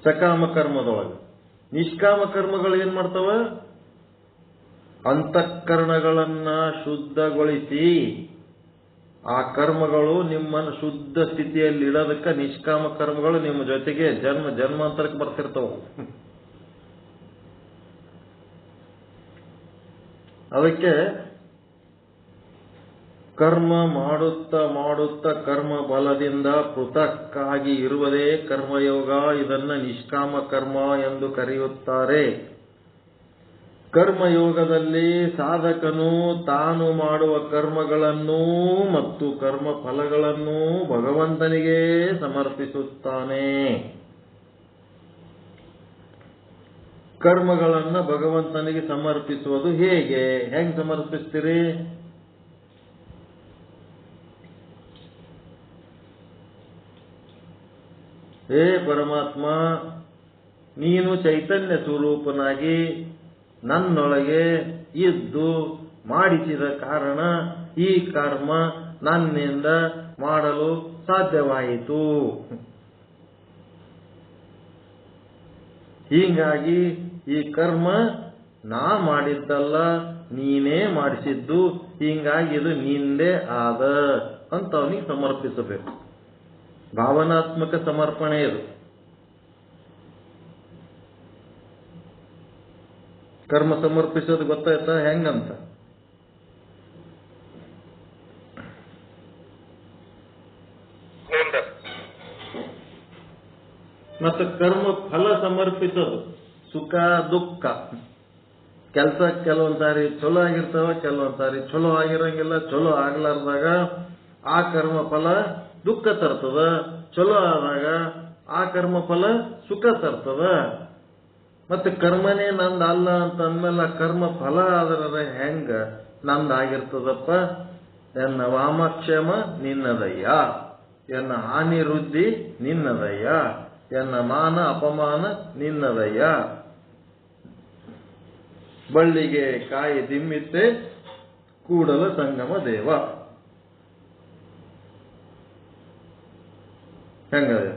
ಸಕಾಮ ಕರ್ಮದೊಳಗೆ. ನಿಷ್ಕಾಮ ಕರ್ಮಗಳು ಏನ್ ಮಾಡ್ತಾವ? ಅಂತಃಕರಣಗಳನ್ನ ಶುದ್ಧಗೊಳಿಸಿ ಆ ಕರ್ಮಗಳು ನಿಮ್ಮನ್ನು ಶುದ್ಧ ಸ್ಥಿತಿಯಲ್ಲಿ ಇಡೋದಕ್ಕೆ ನಿಷ್ಕಾಮ ಕರ್ಮಗಳು ನಿಮ್ಮ ಜೊತೆಗೆ ಜನ್ಮಾಂತರಕ್ಕೆ ಬರ್ತಿರ್ತಾವ. ಅದಕ್ಕೆ ಕರ್ಮ ಮಾಡುತ್ತಾ ಕರ್ಮ ಬಲದಿಂದ ಪೃಥಕ್ಕಾಗಿ ಇರುವುದೇ ಕರ್ಮಯೋಗ. ಇದನ್ನ ನಿಷ್ಕಾಮ ಕರ್ಮ ಎಂದು ಕರೆಯುತ್ತಾರೆ. ಕರ್ಮಯೋಗದಲ್ಲಿ ಸಾಧಕನು ತಾನು ಮಾಡುವ ಕರ್ಮಗಳನ್ನೂ ಮತ್ತು ಕರ್ಮ ಫಲಗಳನ್ನೂ ಭಗವಂತನಿಗೆ ಸಮರ್ಪಿಸುತ್ತಾನೆ. ಕರ್ಮಗಳನ್ನ ಭಗವಂತನಿಗೆ ಸಮರ್ಪಿಸುವುದು ಹೇಗೆ? ಹೆಂಗ್ ಸಮರ್ಪಿಸ್ತೀರಿ? ಹೇ ಪರಮಾತ್ಮ, ನೀನು ಚೈತನ್ಯ ಸ್ವರೂಪನಾಗಿ ನನ್ನೊಳಗೆ ಇದ್ದು ಮಾಡಿಸಿದ ಕಾರಣ ಈ ಕರ್ಮ ನನ್ನಿಂದ ಮಾಡಲು ಸಾಧ್ಯವಾಯಿತು. ಹೀಗಾಗಿ ಈ ಕರ್ಮ ನಾ ಮಾಡಿದ್ದಲ್ಲ, ನೀನೇ ಮಾಡಿಸಿದ್ದು. ಹೀಗಾಗಿ ಇದು ನಿಂದೇ ಆದ ಅಂತ ಅವನಿಗೆ ಸಮರ್ಪಿಸಬೇಕು. ಭಾವನಾತ್ಮಕ ಸಮರ್ಪಣೆ ಇದು. ಕರ್ಮ ಸಮರ್ಪಿಸೋದು ಗೊತ್ತಾಯ್ತಾ ಹೆಂಗಂತ? ಮತ್ತೆ ಕರ್ಮ ಫಲ ಸಮರ್ಪಿಸೋದು, ಸುಖ ದುಃಖ. ಕೆಲಸ ಕೆಲವೊಂದ್ಸಾರಿ ಚಲೋ ಆಗಿರ್ತಾವ, ಕೆಲವೊಂದ್ಸಾರಿ ಚಲೋ ಆಗಿರಂಗಿಲ್ಲ. ಚಲೋ ಆಗ್ಲಾರ್ದಾಗ ಆ ಕರ್ಮ ಫಲ ದುಃಖ ತರ್ತದ, ಚಲೋ ಆದಾಗ ಆ ಕರ್ಮ ಫಲ ಸುಖ ತರ್ತದ. ಮತ್ತೆ ಕರ್ಮನೇ ನಂದ ಅಲ್ಲ ಅಂತ ಅಂದ್ಮೇಲೆ ಕರ್ಮ ಫಲ ಆದ್ರೆ ಹೆಂಗ ನಂದಾಗಿರ್ತದಪ್ಪ? ಎನ್ನ ವಾಮಕ್ಷೇಮ ನಿನ್ನದಯ್ಯ, ಎನ್ನ ಹಾನಿ ವೃದ್ಧಿ ನಿನ್ನದಯ್ಯ, ಎನ್ನ ಮಾನ ಅಪಮಾನ ನಿನ್ನದಯ್ಯ. ಬಳ್ಳಿಗೆ ಕಾಯಿ ದಿಮ್ಮಿತ್ತೆ ಕೂಡಲ ಸಂಗಮ ದೇವ. ಹೆಂಗದೆ?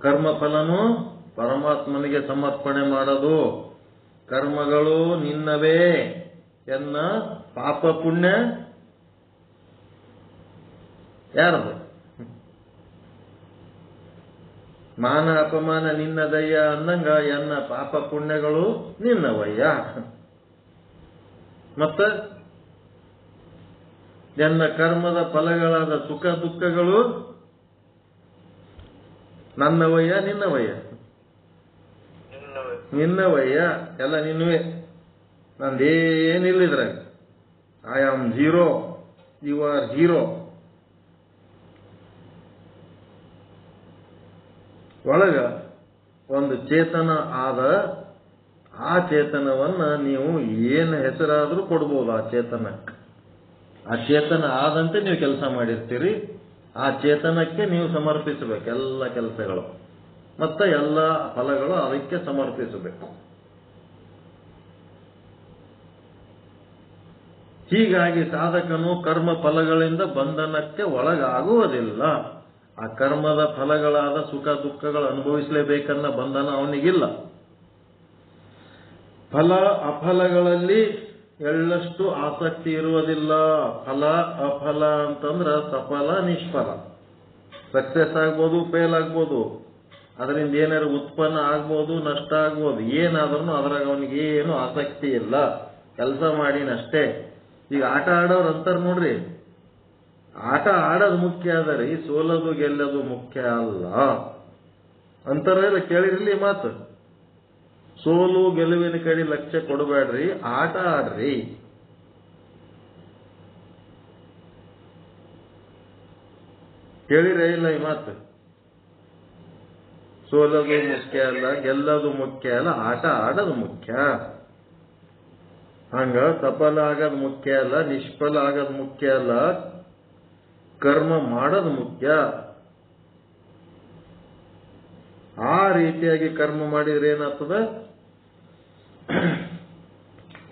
ಕರ್ಮಫಲನು ಪರಮಾತ್ಮನಿಗೆ ಸಮರ್ಪಣೆ ಮಾಡೋದು. ಕರ್ಮಗಳು ನಿನ್ನವೇ, ಎನ್ನ ಪಾಪ ಪುಣ್ಯ ಯಾರದು? ಮಾನ ಅಪಮಾನ ನಿನ್ನದಯ್ಯ ಅಂದಂಗ ಎನ್ನ ಪಾಪ ಪುಣ್ಯಗಳು ನಿನ್ನವಯ್ಯ. ಮತ್ತ ಎನ್ನ ಕರ್ಮದ ಫಲಗಳಾದ ಸುಖ ದುಃಖಗಳು ನನ್ನವಯ್ಯ ನಿನ್ನವಯ್ಯ? ನಿನ್ನವಯ್ಯ, ಎಲ್ಲ ನಿನ್ನವೇ. ನಂದೇನಿಲ್ಲಿದ್ರಾಗ. I am zero, you are zero. ಒಳಗ ಒಂದು ಚೇತನ ಆದ, ಆ ಚೇತನವನ್ನ ನೀವು ಏನು ಹೆಸರಾದ್ರೂ ಕೊಡ್ಬೋದು. ಆ ಚೇತನಕ್ಕೆ, ಆ ಚೇತನ ಆದಂತೆ ನೀವು ಕೆಲಸ ಮಾಡಿರ್ತೀರಿ. ಆ ಚೇತನಕ್ಕೆ ನೀವು ಸಮರ್ಪಿಸಬೇಕು ಎಲ್ಲ ಕೆಲಸಗಳು, ಮತ್ತೆ ಎಲ್ಲ ಫಲಗಳು ಅದಕ್ಕೆ ಸಮರ್ಪಿಸಬೇಕು. ಹೀಗಾಗಿ ಸಾಧಕನು ಕರ್ಮ ಫಲಗಳಿಂದ ಬಂಧನಕ್ಕೆ ಒಳಗಾಗುವುದಿಲ್ಲ. ಆ ಕರ್ಮದ ಫಲಗಳಾದ ಸುಖ ದುಃಖಗಳು ಅನುಭವಿಸಲೇಬೇಕನ್ನ ಬಂಧನ ಅವನಿಗಿಲ್ಲ. ಫಲ ಅಫಲಗಳಲ್ಲಿ ಎಳ್ಳಷ್ಟು ಆಸಕ್ತಿ ಇರುವುದಿಲ್ಲ. ಫಲ ಅಫಲ ಅಂತಂದ್ರ ಸಫಲ ನಿಷ್ಫಲ. ಸಕ್ಸಸ್ ಆಗ್ಬೋದು, ಫೇಲ್ ಆಗ್ಬೋದು, ಅದರಿಂದ ಏನಾದ್ರು ಉತ್ಪನ್ನ ಆಗ್ಬೋದು, ನಷ್ಟ ಆಗ್ಬೋದು. ಏನಾದ್ರೂ ಅದ್ರಾಗ ಅವನಿಗೆ ಏನು ಆಸಕ್ತಿ ಇಲ್ಲ. ಕೆಲಸ ಮಾಡಿನಷ್ಟೇ. ಈಗ ಆಟ ಆಡೋರು ಅಂತಾರ ನೋಡ್ರಿ, ಆಟ ಆಡೋದು ಮುಖ್ಯ ಅದ ರೀ, ಸೋಲೋದು ಗೆಲ್ಲೋದು ಮುಖ್ಯ ಅಲ್ಲ ಅಂತಾರ. ಕೇಳಿರ್ಲಿ ಮಾತು. ಸೋಲು ಗೆಲುವಿನ ಕಡೆ ಲಕ್ಷ್ಯ ಕೊಡಬೇಡ್ರಿ, ಆಟ ಆಡ್ರಿ. ಕೇಳಿರೇ ಇಲ್ಲ ಈ ಮಾತು? ಸೋಲೋದು ಮುಖ್ಯ ಅಲ್ಲ, ಗೆಲ್ಲೋದು ಮುಖ್ಯ ಅಲ್ಲ, ಆಟ ಆಡೋದು ಮುಖ್ಯ. ಹಂಗ ಸಫಲ ಆಗೋದು ಮುಖ್ಯ ಅಲ್ಲ, ನಿಷ್ಫಲ ಆಗೋದು ಮುಖ್ಯ ಅಲ್ಲ, ಕರ್ಮ ಮಾಡೋದು ಮುಖ್ಯ. ಆ ರೀತಿಯಾಗಿ ಕರ್ಮ ಮಾಡಿದ್ರೆ ಏನಾಗ್ತದ?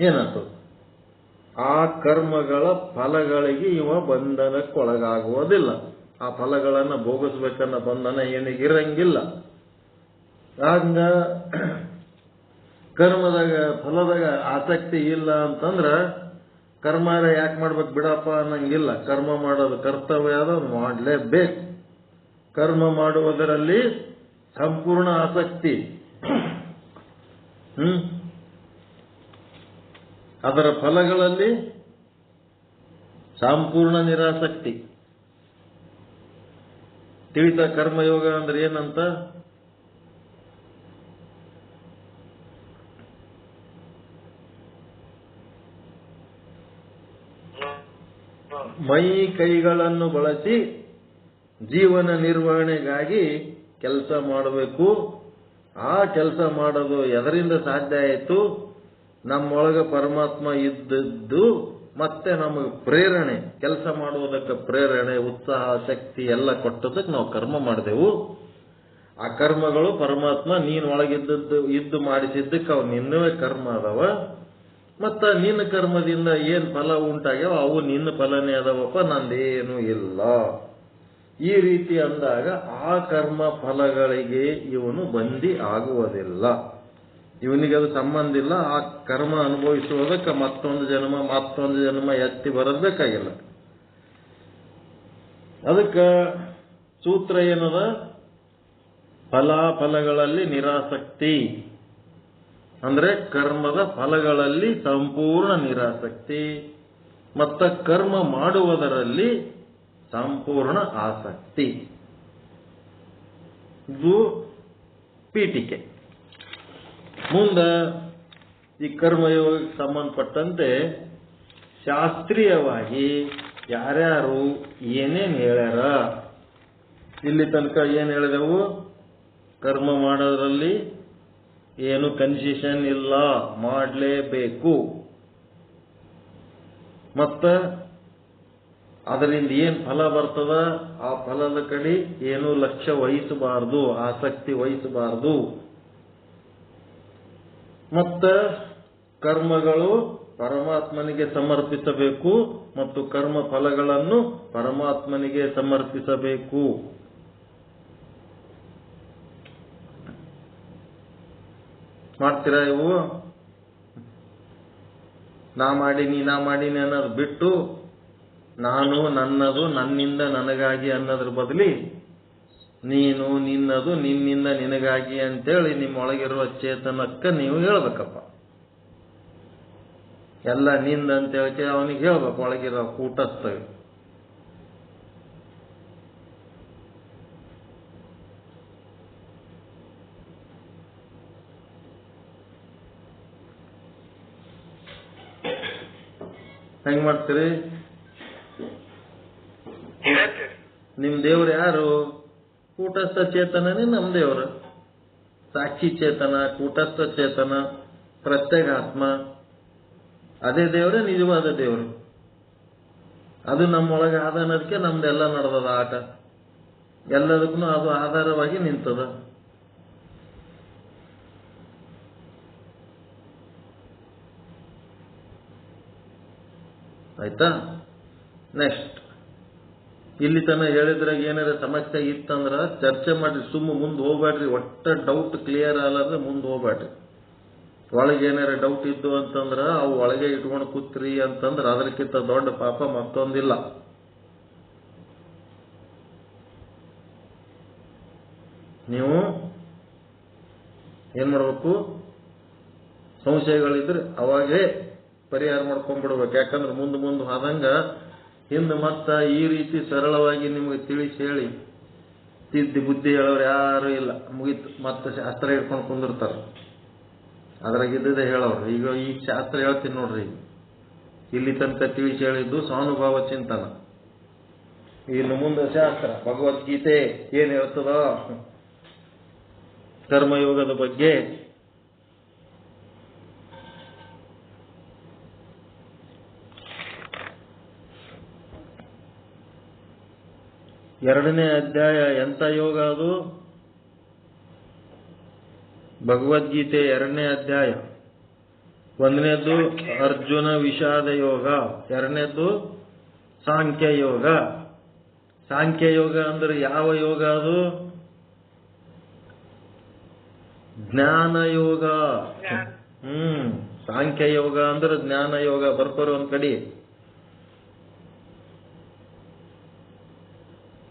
ಏನಾಗ್ತದ? ಆ ಕರ್ಮಗಳ ಫಲಗಳಿಗೆ ಇವ ಬಂಧನಕ್ಕೊಳಗಾಗುವುದಿಲ್ಲ. ಆ ಫಲಗಳನ್ನ ಭೋಗಿಸ್ಬೇಕನ್ನ ಬಂಧನ ಏನಿಗಿರಂಗಿಲ್ಲ. ಹಂಗ ಕರ್ಮದಾಗ ಫಲದಾಗ ಆಸಕ್ತಿ ಇಲ್ಲ ಅಂತಂದ್ರ ಕರ್ಮಾರ ಯಾಕೆ ಮಾಡ್ಬೇಕು ಬಿಡಪ್ಪ ಅನ್ನಂಗಿಲ್ಲ. ಕರ್ಮ ಮಾಡೋದು ಕರ್ತವ್ಯ ಅದ, ಮಾಡಲೇಬೇಕು. ಕರ್ಮ ಮಾಡುವುದರಲ್ಲಿ ಸಂಪೂರ್ಣ ಆಸಕ್ತಿ, ಅದರ ಫಲಗಳಲ್ಲಿ ಸಂಪೂರ್ಣ ನಿರಾಸಕ್ತಿ. ತಿಳಿತ ಕರ್ಮಯೋಗ ಅಂದ್ರೆ ಏನಂತ? ಮೈ ಕೈಗಳನ್ನು ಬಳಸಿ ಜೀವನ ನಿರ್ವಹಣೆಗಾಗಿ ಕೆಲಸ ಮಾಡಬೇಕು. ಆ ಕೆಲಸ ಮಾಡೋದು ಎದರಿಂದ ಸಾಧ್ಯ ಆಯಿತು? ನಮ್ಮೊಳಗ ಪರಮಾತ್ಮ ಇದ್ದದ್ದು ಮತ್ತೆ ನಮಗೆ ಪ್ರೇರಣೆ, ಕೆಲಸ ಮಾಡುವುದಕ್ಕೆ ಪ್ರೇರಣೆ, ಉತ್ಸಾಹ, ಶಕ್ತಿ ಎಲ್ಲ ಕೊಟ್ಟದಕ್ಕೆ ನಾವು ಕರ್ಮ ಮಾಡಿದೆವು. ಆ ಕರ್ಮಗಳು ಪರಮಾತ್ಮ ನೀನ್ ಇದ್ದು ಮಾಡಿಸಿದ್ದಕ್ಕೆ ಅವು ನಿನ್ನವೇ ಕರ್ಮ ಅದಾವ. ಮತ್ತ ನಿನ್ನ ಕರ್ಮದಿಂದ ಏನ್ ಫಲ ಉಂಟಾಗ್ಯಾವ ಅವು ನಿನ್ನ ಫಲನೇ ಅದಾವಪ್ಪ, ನಂದೇನು ಇಲ್ಲ. ಈ ರೀತಿ ಅಂದಾಗ ಆ ಕರ್ಮ ಫಲಗಳಿಗೆ ಇವನು ಬಂದಿ ಆಗುವುದಿಲ್ಲ, ಇವನಿಗೆ ಅದು ಸಂಬಂಧ ಇಲ್ಲ. ಆ ಕರ್ಮ ಅನುಭವಿಸುವುದಕ್ಕೆ ಮತ್ತೊಂದು ಜನ್ಮ ಎತ್ತಿ ಬರಬೇಕಾಗಿಲ್ಲ. ಅದಕ್ಕೆ ಸೂತ್ರ ಏನದ? ಫಲಗಳಲ್ಲಿ ನಿರಾಸಕ್ತಿ ಅಂದ್ರೆ ಕರ್ಮದ ಫಲಗಳಲ್ಲಿ ಸಂಪೂರ್ಣ ನಿರಾಸಕ್ತಿ, ಮತ್ತ ಕರ್ಮ ಮಾಡುವುದರಲ್ಲಿ ಸಂಪೂರ್ಣ ಆಸಕ್ತಿ. ಇದು ಪೀಠಿಕೆ. ಮುಂದ ಈ ಕರ್ಮಯೋಗಕ್ಕೆ ಸಂಬಂಧಪಟ್ಟಂತೆ ಶಾಸ್ತ್ರೀಯವಾಗಿ ಯಾರ್ಯಾರು ಏನೇನು ಹೇಳ್ಯಾರ, ಇಲ್ಲಿ ತನಕ ಏನ್ ಹೇಳಿದೆವು? ಕರ್ಮ ಮಾಡೋದ್ರಲ್ಲಿ ಏನು ಕನ್ಸೆಷನ್ ಇಲ್ಲ, ಮಾಡಲೇಬೇಕು. ಮತ್ತ ಅದರಿಂದ ಏನ್ ಫಲ ಬರ್ತದ ಆ ಫಲದ ಕಡೆ ಏನು ಲಕ್ಷ್ಯ ವಹಿಸಬಾರದು, ಆಸಕ್ತಿ ವಹಿಸಬಾರದು. ಮತ್ತ ಕರ್ಮಗಳು ಪರಮಾತ್ಮನಿಗೆ ಸಮರ್ಪಿಸಬೇಕು ಮತ್ತು ಕರ್ಮ ಫಲಗಳನ್ನು ಪರಮಾತ್ಮನಿಗೆ ಸಮರ್ಪಿಸಬೇಕು. ಮಾಡ್ತೀರಾ ಇವು? ನಾ ಮಾಡೀನಿ ಅನ್ನೋದು ಬಿಟ್ಟು ನಾನು, ನನ್ನದು, ನನ್ನಿಂದ ನನಗಾಗಿ ಅನ್ನೋದ್ರ ಬದಲಿ ನೀನು, ನಿನ್ನದು, ನಿನ್ನಿಂದ ನಿನಗಾಗಿ ಅಂತೇಳಿ ನಿಮ್ಮೊಳಗಿರುವ ಚೇತನಕ್ಕೆ ನೀವು ಹೇಳ್ಬೇಕಪ್ಪ. ಎಲ್ಲ ನಿಂದ ಅಂತ ಹೇಳಿ ಅವನಿಗೆ ಹೇಳ್ಬೇಕು, ಒಳಗಿರೋ ಕೂಟಸ್ಥ. ಹೆಂಗ್ ಮಾಡ್ತೀರಿ? ನಿಮ್ ದೇವ್ರು ಯಾರು? ಕೂಟಸ್ಥ ಚೇತನನೇ ನಮ್ ದೇವ್ರು. ಸಾಕ್ಷಿ ಚೇತನ, ಕೂಟಸ್ಥ ಚೇತನ, ಪ್ರತ್ಯೇಗಾತ್ಮ, ಅದೇ ದೇವ್ರೆ ನಿಜವಾದ ದೇವ್ರು. ಅದು ನಮ್ಮೊಳಗೆ ಆದ ಅನ್ನೋದಕ್ಕೆ ನಮ್ದೆಲ್ಲ ನಡೆದದ ಆಟ. ಎಲ್ಲದಕ್ಕೂ ಅದು ಆಧಾರವಾಗಿ ನಿಂತದ. ಆಯ್ತಾ? ನೆಕ್ಸ್ಟ್, ಇಲ್ಲಿ ತನ ಹೇಳಿದ್ರಾಗ ಏನಾರ ಸಮಸ್ಯೆ ಇತ್ತಂದ್ರ ಚರ್ಚೆ ಮಾಡ್ರಿ, ಸುಮ್ಮ ಮುಂದೆ ಹೋಗ್ಬೇಡ್ರಿ. ಒಟ್ಟ ಡೌಟ್ ಕ್ಲಿಯರ್ ಆಗಲಾರ್ದ್ರೆ ಮುಂದೆ ಹೋಗ್ಬೇಡ್ರಿ. ಒಳಗೆ ಏನಾರ ಡೌಟ್ ಇದ್ದು ಅಂತಂದ್ರ ಅವು ಒಳಗೆ ಇಟ್ಕೊಂಡು ಕೂತ್ರಿ ಅಂತಂದ್ರ ಅದಕ್ಕಿಂತ ದೊಡ್ಡ ಪಾಪ ಮತ್ತೊಂದಿಲ್ಲ. ನೀವು ಏನ್ ಮಾಡ್ಬೇಕು? ಸಂಶಯಗಳಿದ್ರೆ ಅವಾಗೇ ಪರಿಹಾರ ಮಾಡ್ಕೊಂಡ್ಬಿಡ್ಬೇಕು. ಯಾಕಂದ್ರೆ ಮುಂದೆ ಆದಂಗ ಹಿಂದೆ ಮತ್ತ ಈ ರೀತಿ ಸರಳವಾಗಿ ನಿಮ್ಗೆ ತಿಳಿಸಿ ಹೇಳಿ ತಿದ್ದಿ ಬುದ್ಧಿ ಹೇಳೋರು ಯಾರು ಇಲ್ಲ. ಮುಗೀತು, ಮತ್ತೆ ಶಾಸ್ತ್ರ ಹಿಡ್ಕೊಂಡು ಕುಂದಿರ್ತಾರೆ. ಅದ್ರಾಗಿದ್ದೇ ಹೇಳೋರು. ಈಗ ಶಾಸ್ತ್ರ ಹೇಳ್ತೀನಿ ನೋಡ್ರಿ. ಇಲ್ಲಿ ತನಕ ತಿಳಿಸಿ ಹೇಳಿದ್ದು ಸ್ವಾನುಭಾವ ಚಿಂತನ. ಇನ್ನು ಮುಂದೆ ಶಾಸ್ತ್ರ ಭಗವದ್ಗೀತೆ ಏನ್ ಹೇಳ್ತದ ಕರ್ಮಯೋಗದ ಬಗ್ಗೆ. ಎರಡನೇ ಅಧ್ಯಾಯ ಎಂತ ಯೋಗ ಅದು? ಭಗವದ್ಗೀತೆ ಎರಡನೇ ಅಧ್ಯಾಯ. ಒಂದನೇದ್ದು ಅರ್ಜುನ ವಿಷಾದ ಯೋಗ, ಎರಡನೇದ್ದು ಸಾಂಖ್ಯ ಯೋಗ. ಸಾಂಖ್ಯ ಯೋಗ ಅಂದ್ರೆ ಯಾವ ಯೋಗ ಅದು? ಜ್ಞಾನ ಯೋಗ. ಸಾಂಖ್ಯ ಯೋಗ ಅಂದ್ರೆ ಜ್ಞಾನ ಯೋಗ. ಬರ್ಕೋರು ಒಂದ್ ಕಡೆ.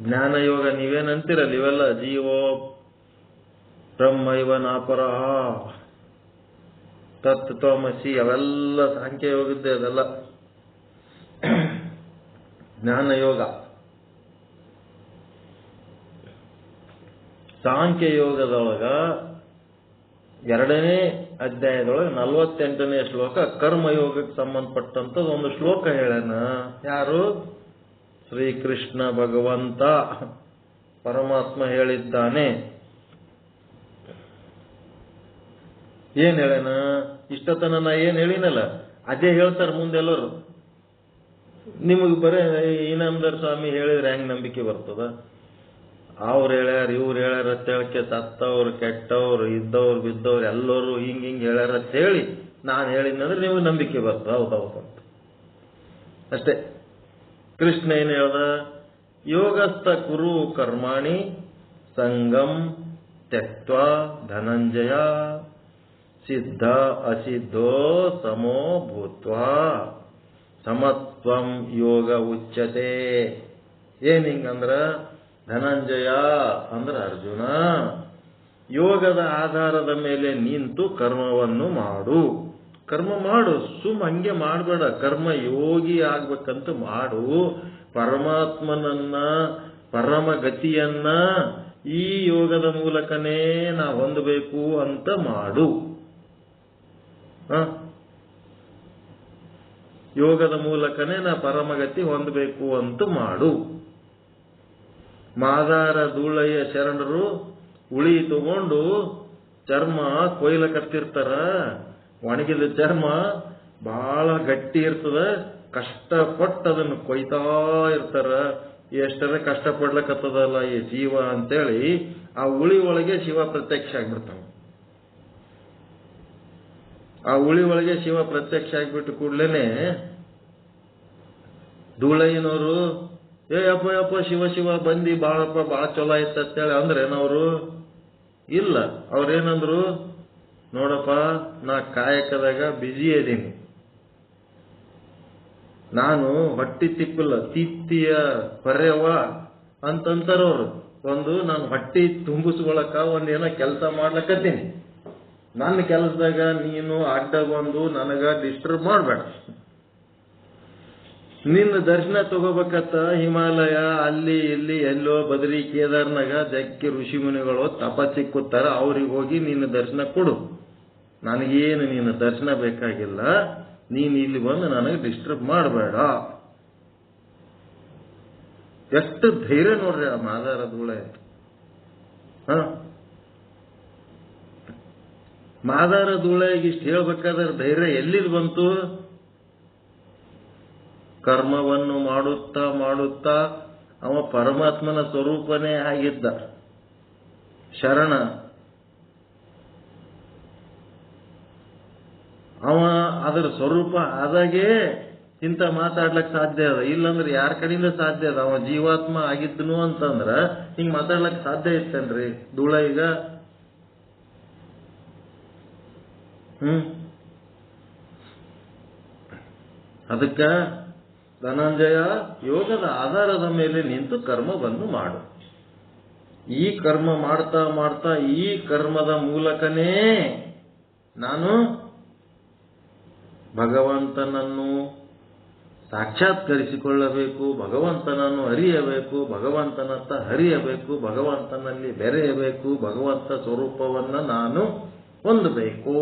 ಜ್ಞಾನ ಯೋಗ ನೀವೇನಂತೀರಲ್ಲ ಇವೆಲ್ಲ ಜೀವೋ ಬ್ರಹ್ಮೈವ ನಾಪರಃ ತತ್ವಮಸಿ ಅವೆಲ್ಲ ಸಾಂಖ್ಯ ಯೋಗದ್ದೇ. ಅದೆಲ್ಲ ಜ್ಞಾನ ಯೋಗ. ಸಾಂಖ್ಯ ಯೋಗದೊಳಗ ಎರಡನೇ ಅಧ್ಯಾಯದೊಳಗೆ 48ನೇ ಶ್ಲೋಕ ಕರ್ಮಯೋಗಕ್ಕೆ ಸಂಬಂಧಪಟ್ಟಂತದ್ದು ಒಂದು ಶ್ಲೋಕ ಹೇಳ್ಯಾನ. ಯಾರು? ಶ್ರೀಕೃಷ್ಣ ಭಗವಂತ ಪರಮಾತ್ಮ ಹೇಳಿದ್ದಾನೆ. ಏನ್ ಹೇಳ್ಯಾನ? ಇಷ್ಟತನ ನಾ ಏನ್ ಹೇಳಿನಲ್ಲ ಅದೇ ಹೇಳ್ತಾರೆ ಮುಂದೆಲ್ಲರೂ. ನಿಮಗೆ ಬರೇ ಇನಾಮದಾರ್ ಸ್ವಾಮಿ ಹೇಳಿದ್ರೆ ಹೆಂಗ್ ನಂಬಿಕೆ ಬರ್ತದ? ಅವ್ರು ಹೇಳ್ಯಾರ, ಇವ್ರು ಹೇಳ್ಯಾರ ಅಂತ ಹೇಳಕ್ಕೆ ಸತ್ತವ್ರು ಕೆಟ್ಟವ್ರು ಇದ್ದವ್ರು ಬಿದ್ದವ್ರು ಎಲ್ಲರೂ ಹಿಂಗ್ ಹೇಳ್ಯಾರ ಅಂತ ಹೇಳಿ ನಾನು ಹೇಳಿದ್ನಂದ್ರೆ ನಿಮಗೆ ನಂಬಿಕೆ ಬರ್ತದ. ಹೌದೌದಂತ ಅಷ್ಟೇ. ಕೃಷ್ಣ ಏನ್ ಹೇಳ್ದ? ಯೋಗಸ್ಥ ಕುರು ಕರ್ಮಾಣಿ ಸಂಗಂ ತ್ಯಕ್ತ್ವಾ ಧನಂಜಯ ಸಿದ್ಧ ಅಸಿದ್ಧೋ ಸಮೋ ಭೂತ್ವಾ ಸಮತ್ವಂ ಯೋಗ ಉಚ್ಯತೆ. ಏನ್ ಹಿಂಗಂದ್ರ ಧನಂಜಯ ಅಂದ್ರ ಅರ್ಜುನ, ಯೋಗದ ಆಧಾರದ ಮೇಲೆ ನಿಂತು ಕರ್ಮವನ್ನು ಮಾಡು. ಕರ್ಮ ಮಾಡು, ಸುಮ್ ಹಂಗೆ ಮಾಡಬೇಡ. ಕರ್ಮ ಯೋಗಿ ಆಗ್ಬೇಕಂತ ಮಾಡು. ಪರಮಾತ್ಮನನ್ನ ಪರಮ ಗತಿಯನ್ನ ಈ ಯೋಗದ ಮೂಲಕನೇ ನಾ ಹೊಂದಬೇಕು ಅಂತ ಮಾಡು. ಯೋಗದ ಮೂಲಕನೇ ನಾ ಪರಮಗತಿ ಹೊಂದಬೇಕು ಅಂತ ಮಾಡು. ಮಾದಾರ ಧೂಳಯ್ಯ ಶರಣರು ಉಳಿ ತಗೊಂಡು ಚರ್ಮ ಕೊಯ್ಲಕತ್ತಿರ್ತಾರ. ಒಣಗಿದ ಚರ್ಮ ಬಹಳ ಗಟ್ಟಿ ಇರ್ತದ. ಕಷ್ಟಪಟ್ಟು ಅದನ್ನು ಕೊಯ್ತಾ ಇರ್ತಾರ. ಎಷ್ಟರ ಕಷ್ಟಪಡ್ಲಕತ್ತದಲ್ಲ ಈ ಜೀವ ಅಂತೇಳಿ ಆ ಉಳಿ ಒಳಗೆ ಶಿವ ಪ್ರತ್ಯಕ್ಷ ಆಗ್ಬಿಡ್ತಾವ. ಆ ಉಳಿ ಒಳಗೆ ಶಿವ ಪ್ರತ್ಯಕ್ಷ ಆಗ್ಬಿಟ್ಟು ಕೂಡ್ಲೇನೆ ಧೂಳಯ್ಯನವರು ಯಪ್ಪ ಶಿವ ಶಿವ ಬಂದಿ ಬಾಳಪ್ಪ ಬಾಳ ಚಲೋ ಆಯ್ತ ಅಂತೇಳಿ ಅಂದ್ರೇನವರು? ಇಲ್ಲ. ಅವ್ರೇನಂದ್ರು, ನೋಡಪ್ಪ ನಾ ಕಾಯಕದಾಗ ಬಿಜಿ ಇದೀನಿ, ನಾನು ಹೊಟ್ಟಿ ತಿಪ್ಪಲ್ಲ ತಿತ್ತಿಯ ಪರ್ಯವ ಅಂತಂತಾರವ್ರು. ಒಂದು ನಾನು ಹೊಟ್ಟಿ ತುಂಬಿಸ್ಕೊಳಕ ಒಂದೇನೋ ಕೆಲಸ ಮಾಡ್ಲಕತ್ತೀನಿ. ನನ್ನ ಕೆಲಸದಾಗ ನೀನು ಅಡ್ಡ ಬಂದು ನನಗ ಡಿಸ್ಟರ್ಬ್ ಮಾಡಬೇಡ. ನಿನ್ನ ದರ್ಶನ ತಗೋಬೇಕತ್ತ ಹಿಮಾಲಯ ಅಲ್ಲಿ ಇಲ್ಲಿ ಎಲ್ಲೋ ಬದ್ರಿ ಕೇದಾರ್ನಾಗ ಜಗ್ಗಿ ಋಷಿ ಮುನಿಗಳು ತಪಸ್ಸಿ ಕೂತಾರ. ಅವ್ರಿಗೆ ಹೋಗಿ ನಿನ್ನ ದರ್ಶನ ಕೊಡು. ನನಗೇನು ನಿನ್ನ ದರ್ಶನ ಬೇಕಾಗಿಲ್ಲ. ನೀನು ಇಲ್ಲಿ ಬಂದು ನನಗೆ ಡಿಸ್ಟರ್ಬ್ ಮಾಡಬೇಡ. ಎಷ್ಟು ಧೈರ್ಯ ನೋಡ್ರಿ ಆ ಮಾದಾರ ಧೂಳೆ. ಮಾದಾರ ಧೂಳೆಗೆ ಇಷ್ಟು ಹೇಳ್ಬೇಕಾದ್ರೆ ಧೈರ್ಯ ಎಲ್ಲಿದ್ ಬಂತು? ಕರ್ಮವನ್ನು ಮಾಡುತ್ತಾ ಮಾಡುತ್ತಾ ಅವ ಪರಮಾತ್ಮನ ಸ್ವರೂಪನೇ ಆಗಿದ್ದ ಶರಣ. ಅವ ಅದರ ಸ್ವರೂಪ ಆದಾಗೆ ಇಂಥ ಮಾತಾಡ್ಲಕ್ ಸಾಧ್ಯ ಅದ. ಇಲ್ಲಂದ್ರೆ ಯಾರ ಕಡೆಯಿಂದ ಸಾಧ್ಯ ಅದ? ಅವ ಜೀವಾತ್ಮ ಆಗಿದ್ನು ಅಂತಂದ್ರ ಹಿಂಗ್ ಮಾತಾಡ್ಲಕ್ ಸಾಧ್ಯ ಇತ್ತೇನ್ರಿ ಧೂಳ ಈಗ? ಅದಕ್ಕ ಧನಂಜಯ ಯೋಗದ ಆಧಾರದ ಮೇಲೆ ನಿಂತು ಕರ್ಮವನ್ನು ಮಾಡು. ಈ ಕರ್ಮ ಮಾಡ್ತಾ ಮಾಡ್ತಾ ಈ ಕರ್ಮದ ಮೂಲಕನೇ ನಾನು ಭಗವಂತನನ್ನು ಸಾಕ್ಷಾತ್ಕರಿಸಿಕೊಳ್ಳಬೇಕು, ಭಗವಂತನನ್ನು ಅರಿಯಬೇಕು, ಭಗವಂತನತ್ತ ಹರಿಯಬೇಕು, ಭಗವಂತನಲ್ಲಿ ಬೆರೆಯಬೇಕು, ಭಗವಂತ ಸ್ವರೂಪವನ್ನು ನಾನು ಹೊಂದಬೇಕು.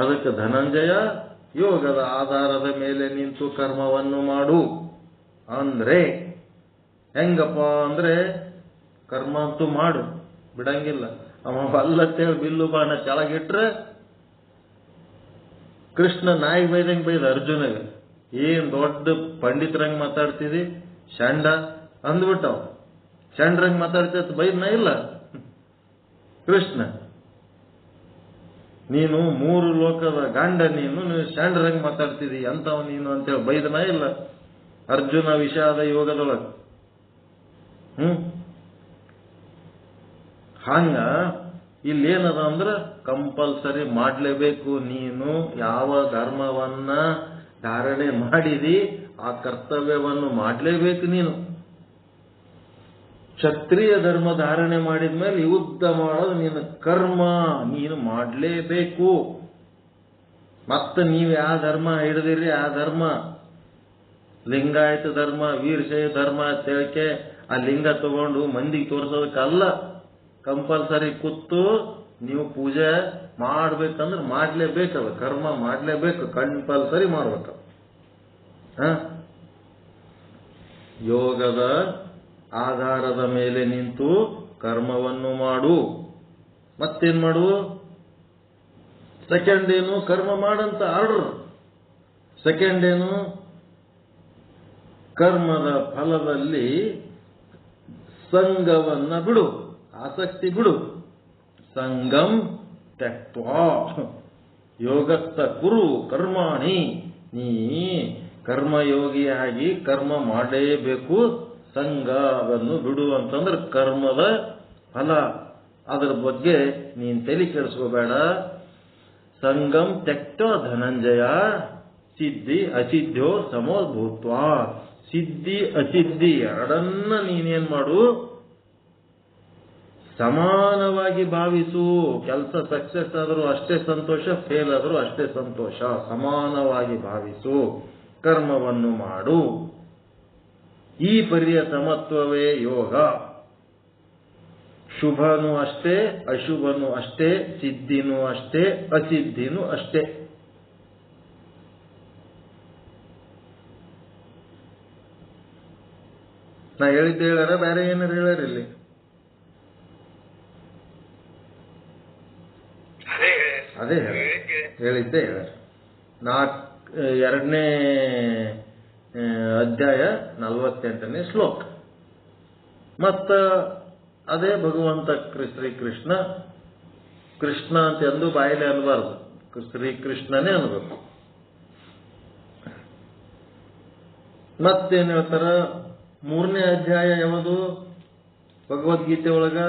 ಅದಕ್ಕೆ ಧನಂಜಯ ಯೋಗದ ಆಧಾರದ ಮೇಲೆ ನಿಂತು ಕರ್ಮವನ್ನು ಮಾಡು ಅಂದ್ರೆ ಹೆಂಗಪ್ಪ ಅಂದ್ರೆ ಕರ್ಮ ಅಂತೂ ಮಾಡು, ಬಿಡಂಗಿಲ್ಲ. ಅವ ಅಲ್ಲತ್ತೇಳಿ ಬಿಲ್ಲು ಬಾಣ ಕೆಳಗಿಟ್ರೆ ಕೃಷ್ಣ ನಾಯಿ ಬೈದಂಗೆ ಬೈದ ಅರ್ಜುನಗೆ. ಏನ್ ದೊಡ್ಡ ಪಂಡಿತರಂಗ್ ಮಾತಾಡ್ತಿದಿ ಶಂಡ ಅಂದ್ಬಿಟ್ಟವ. ಶಂಡ್ರಂಗ್ ಮಾತಾಡ್ತಿತ್ತು ಬೈದ್ನ ಇಲ್ಲ ಕೃಷ್ಣ. ನೀನು 3 ಲೋಕದ ಗಂಡ, ನೀನು ಶಂಡ್ರಂಗ್ ಮಾತಾಡ್ತಿದಿ ಅಂತವ ನೀನು ಅಂತೇಳಿ ಬೈದನ ಇಲ್ಲ ಅರ್ಜುನ ವಿಷಾದ ಯೋಗದೊಳಗೆ. ಹಂಗ ಇಲ್ಲೇನದ ಅಂದ್ರೆ ಕಂಪಲ್ಸರಿ ಮಾಡ್ಲೇಬೇಕು. ನೀನು ಯಾವ ಧರ್ಮವನ್ನ ಧಾರಣೆ ಮಾಡಿದಿ ಆ ಕರ್ತವ್ಯವನ್ನು ಮಾಡಲೇಬೇಕು. ನೀನು ಕ್ಷತ್ರಿಯ ಧರ್ಮ ಧಾರಣೆ ಮಾಡಿದ್ಮೇಲೆ ಯುದ್ಧ ಮಾಡೋದು ನೀನು ಕರ್ಮ, ನೀನು ಮಾಡಲೇಬೇಕು. ಮತ್ತೆ ನೀವು ಯಾವ ಧರ್ಮ ಹಿಡಿದಿರಿ ಆ ಧರ್ಮ, ಲಿಂಗಾಯತ ಧರ್ಮ, ವೀರಶೈವ ಧರ್ಮ ಅಂತೇಳಿಕೆ ಆ ಲಿಂಗ ತಗೊಂಡು ಮಂದಿಗೆ ತೋರಿಸೋದಕ್ಕಲ್ಲ. ಕಂಪಲ್ಸರಿ ಕೂತು ನೀವು ಪೂಜೆ ಮಾಡ್ಬೇಕಂದ್ರೆ ಮಾಡ್ಲೇಬೇಕಲ್ಲ, ಕರ್ಮ ಮಾಡ್ಲೇಬೇಕು, ಕಂಪಲ್ಸರಿ ಮಾಡ್ಬೇಕು. ಯೋಗದ ಆಧಾರದ ಮೇಲೆ ನಿಂತು ಕರ್ಮವನ್ನು ಮಾಡು. ಮತ್ತೇನ್ ಮಾಡು? ಸೆಕೆಂಡ್ ಏನು? ಕರ್ಮ ಮಾಡಂತ ಆರ್ಡರ್. ಸೆಕೆಂಡ್ ಏನು? ಕರ್ಮದ ಫಲದಲ್ಲಿ ಸಂಗವನ್ನ ಬಿಡು, ಆಸಕ್ತಿ ಬಿಡು. ಸಂಗಂ ತ್ಯಕ್ತ್ವಾ ಯೋಗಸ್ಥ ಕುರು ಕರ್ಮಾಣಿ. ನೀ ಕರ್ಮಯೋಗಿಯಾಗಿ ಕರ್ಮ ಮಾಡಲೇಬೇಕು, ಸಂಘವನ್ನು ಬಿಡು ಅಂತಂದ್ರೆ ಕರ್ಮದ ಫಲ. ಅದರ ಬಗ್ಗೆ ನೀನ್ ತಲೆ ಕೆಡಿಸ್ಕೋಬೇಡ. ಸಂಗಂ ತ್ಯಕ್ತ ಧನಂಜಯ ಸಿದ್ಧಿ ಅಸಿದ್ಧೋ ಸಮೋಭೂತ್ವ. ಸಿದ್ಧಿ ಅಸಿದ್ಧಿ ಎರಡನ್ನ ನೀನೇನ್ ಮಾಡು, ಸಮಾನವಾಗಿ ಭಾವಿಸು. ಕೆಲಸ ಸಕ್ಸಸ್ ಆದರೂ ಅಷ್ಟೇ ಸಂತೋಷ, ಫೇಲ್ ಆದರೂ ಅಷ್ಟೇ ಸಂತೋಷ. ಸಮಾನವಾಗಿ ಭಾವಿಸು, ಕರ್ಮವನ್ನು ಮಾಡು. ಈ ಪರಿಯ ಸಮತ್ವವೇ ಯೋಗ. ಶುಭನೂ ಅಷ್ಟೇ, ಅಶುಭನೂ ಅಷ್ಟೇ, ಸಿದ್ಧಿನೂ ಅಷ್ಟೇ, ಅಸಿದ್ಧಿನೂ ಅಷ್ಟೇ. ನಾ ಹೇಳಿದ್ದೆ ಹೇಳಾರ ಬೇರೆ ಏನಾರು ಹೇಳಾರ ಇಲ್ಲಿ? ಅದೇ ಹೇಳಿದ್ದೆ ಹೇಳ. 2ನೇ ಅಧ್ಯಾಯ 48ನೇ ಶ್ಲೋಕ. ಮತ್ತ ಅದೇ ಭಗವಂತ ಶ್ರೀಕೃಷ್ಣ, ಕೃಷ್ಣ ಅಂತ ಎಂದು ಬಾಯಿಲೆ ಅನ್ಬಾರ್ದು, ಶ್ರೀಕೃಷ್ಣನೇ ಅನ್ಬೇಕು. ಮತ್ತೇನ್ ಹೇಳ್ತಾರ? 3ನೇ ಅಧ್ಯಾಯ ಯಾವುದು ಭಗವದ್ಗೀತೆ ಒಳಗ?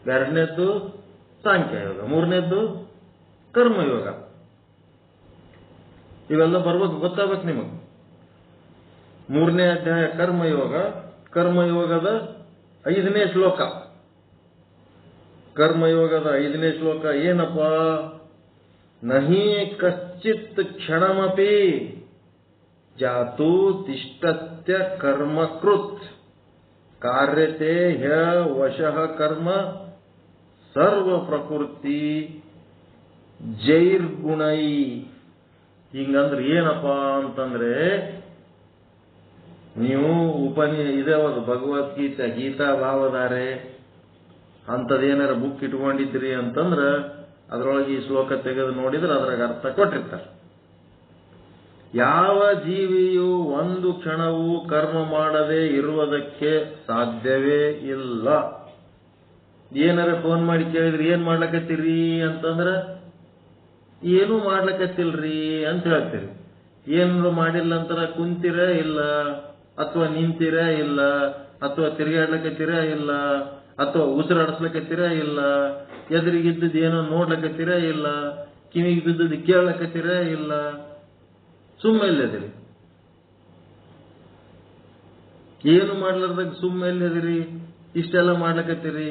2ನೇದ್ದು ಸಾಂಖ್ಯಯೋಗ, 3ನೇದ್ದು ಕರ್ಮಯೋಗ. ಇವೆಲ್ಲ ಬರ್ಬೇಕು, ಗೊತ್ತಾಗ್ಬೇಕು ನಿಮಗೆ. 3ನೇ ಅಧ್ಯಾಯ ಕರ್ಮಯೋಗ, ಕರ್ಮಯೋಗದ 5ನೇ ಶ್ಲೋಕ. ಕರ್ಮಯೋಗದ 5ನೇ ಶ್ಲೋಕ ಏನಪ್ಪ? ನಹಿ ಕಶ್ಚಿತ್ ಕ್ಷಣಮಪಿ ಜಾತು ತಿಷ್ಟತ್ಯ ಕರ್ಮಕೃತ್ ಕಾರ್ಯತೆ ಹ್ಯ ವಶಃ ಕರ್ಮ ಸರ್ವ ಪ್ರಕೃತಿ ಜೈರ್ಗುಣೈ. ಹಿಂಗಂದ್ರೆ ಏನಪ್ಪ ಅಂತಂದ್ರೆ, ನೀವು ಇದೇ ಒಂದು ಭಗವದ್ಗೀತೆ ಗೀತಾ ಭಾವಧಾರೆ ಅಂತದೇನಾರ ಬುಕ್ ಇಟ್ಕೊಂಡಿದ್ರಿ ಅಂತಂದ್ರ ಅದ್ರೊಳಗೆ ಈ ಶ್ಲೋಕ ತೆಗೆದು ನೋಡಿದ್ರೆ ಅದ್ರಾಗ ಅರ್ಥ ಕೊಟ್ಟಿರ್ತಾರೆ. ಯಾವ ಜೀವಿಯು ಒಂದು ಕ್ಷಣವೂ ಕರ್ಮ ಮಾಡದೆ ಇರುವುದಕ್ಕೆ ಸಾಧ್ಯವೇ ಇಲ್ಲ. ಏನಾರ ಫೋನ್ ಮಾಡಿ ಕೇಳಿದ್ರಿ ಏನ್ ಮಾಡ್ಲಕತ್ತೀರಿ ಅಂತಂದ್ರ ಏನೂ ಮಾಡ್ಲಕತ್ತಿಲ್ರಿ ಅಂತ ಹೇಳ್ತೀರಿ. ಏನಾರು ಮಾಡಿಲ್ಲ ಅಂತಾರ ಕುಂತೀರ ಇಲ್ಲ, ಅಥವಾ ನಿಂತೀರ ಇಲ್ಲ, ಅಥವಾ ತಿರುಗಾಡ್ಲಕತ್ತೀರ ಇಲ್ಲ, ಅಥವಾ ಉಸಿರಾಡಿಸ್ಲಕತ್ತೀರ ಇಲ್ಲ, ಎದುರಿಗಿದ್ದದ್ದು ಏನೋ ನೋಡ್ಲಕತ್ತೀರ ಇಲ್ಲ, ಕಿವಿಗೆ ಬಿದ್ದದ್ದು ಕೇಳಲಕತ್ತೀರ ಇಲ್ಲ, ಸುಮ್ಮೆಲ್ಲದಿರಿ. ಏನು ಮಾಡ್ಲಾರ್ದಾಗ ಸುಮ್ಮೆಲ್ಲದಿರಿ, ಇಷ್ಟೆಲ್ಲ ಮಾಡ್ಲಕತ್ತೀರಿ.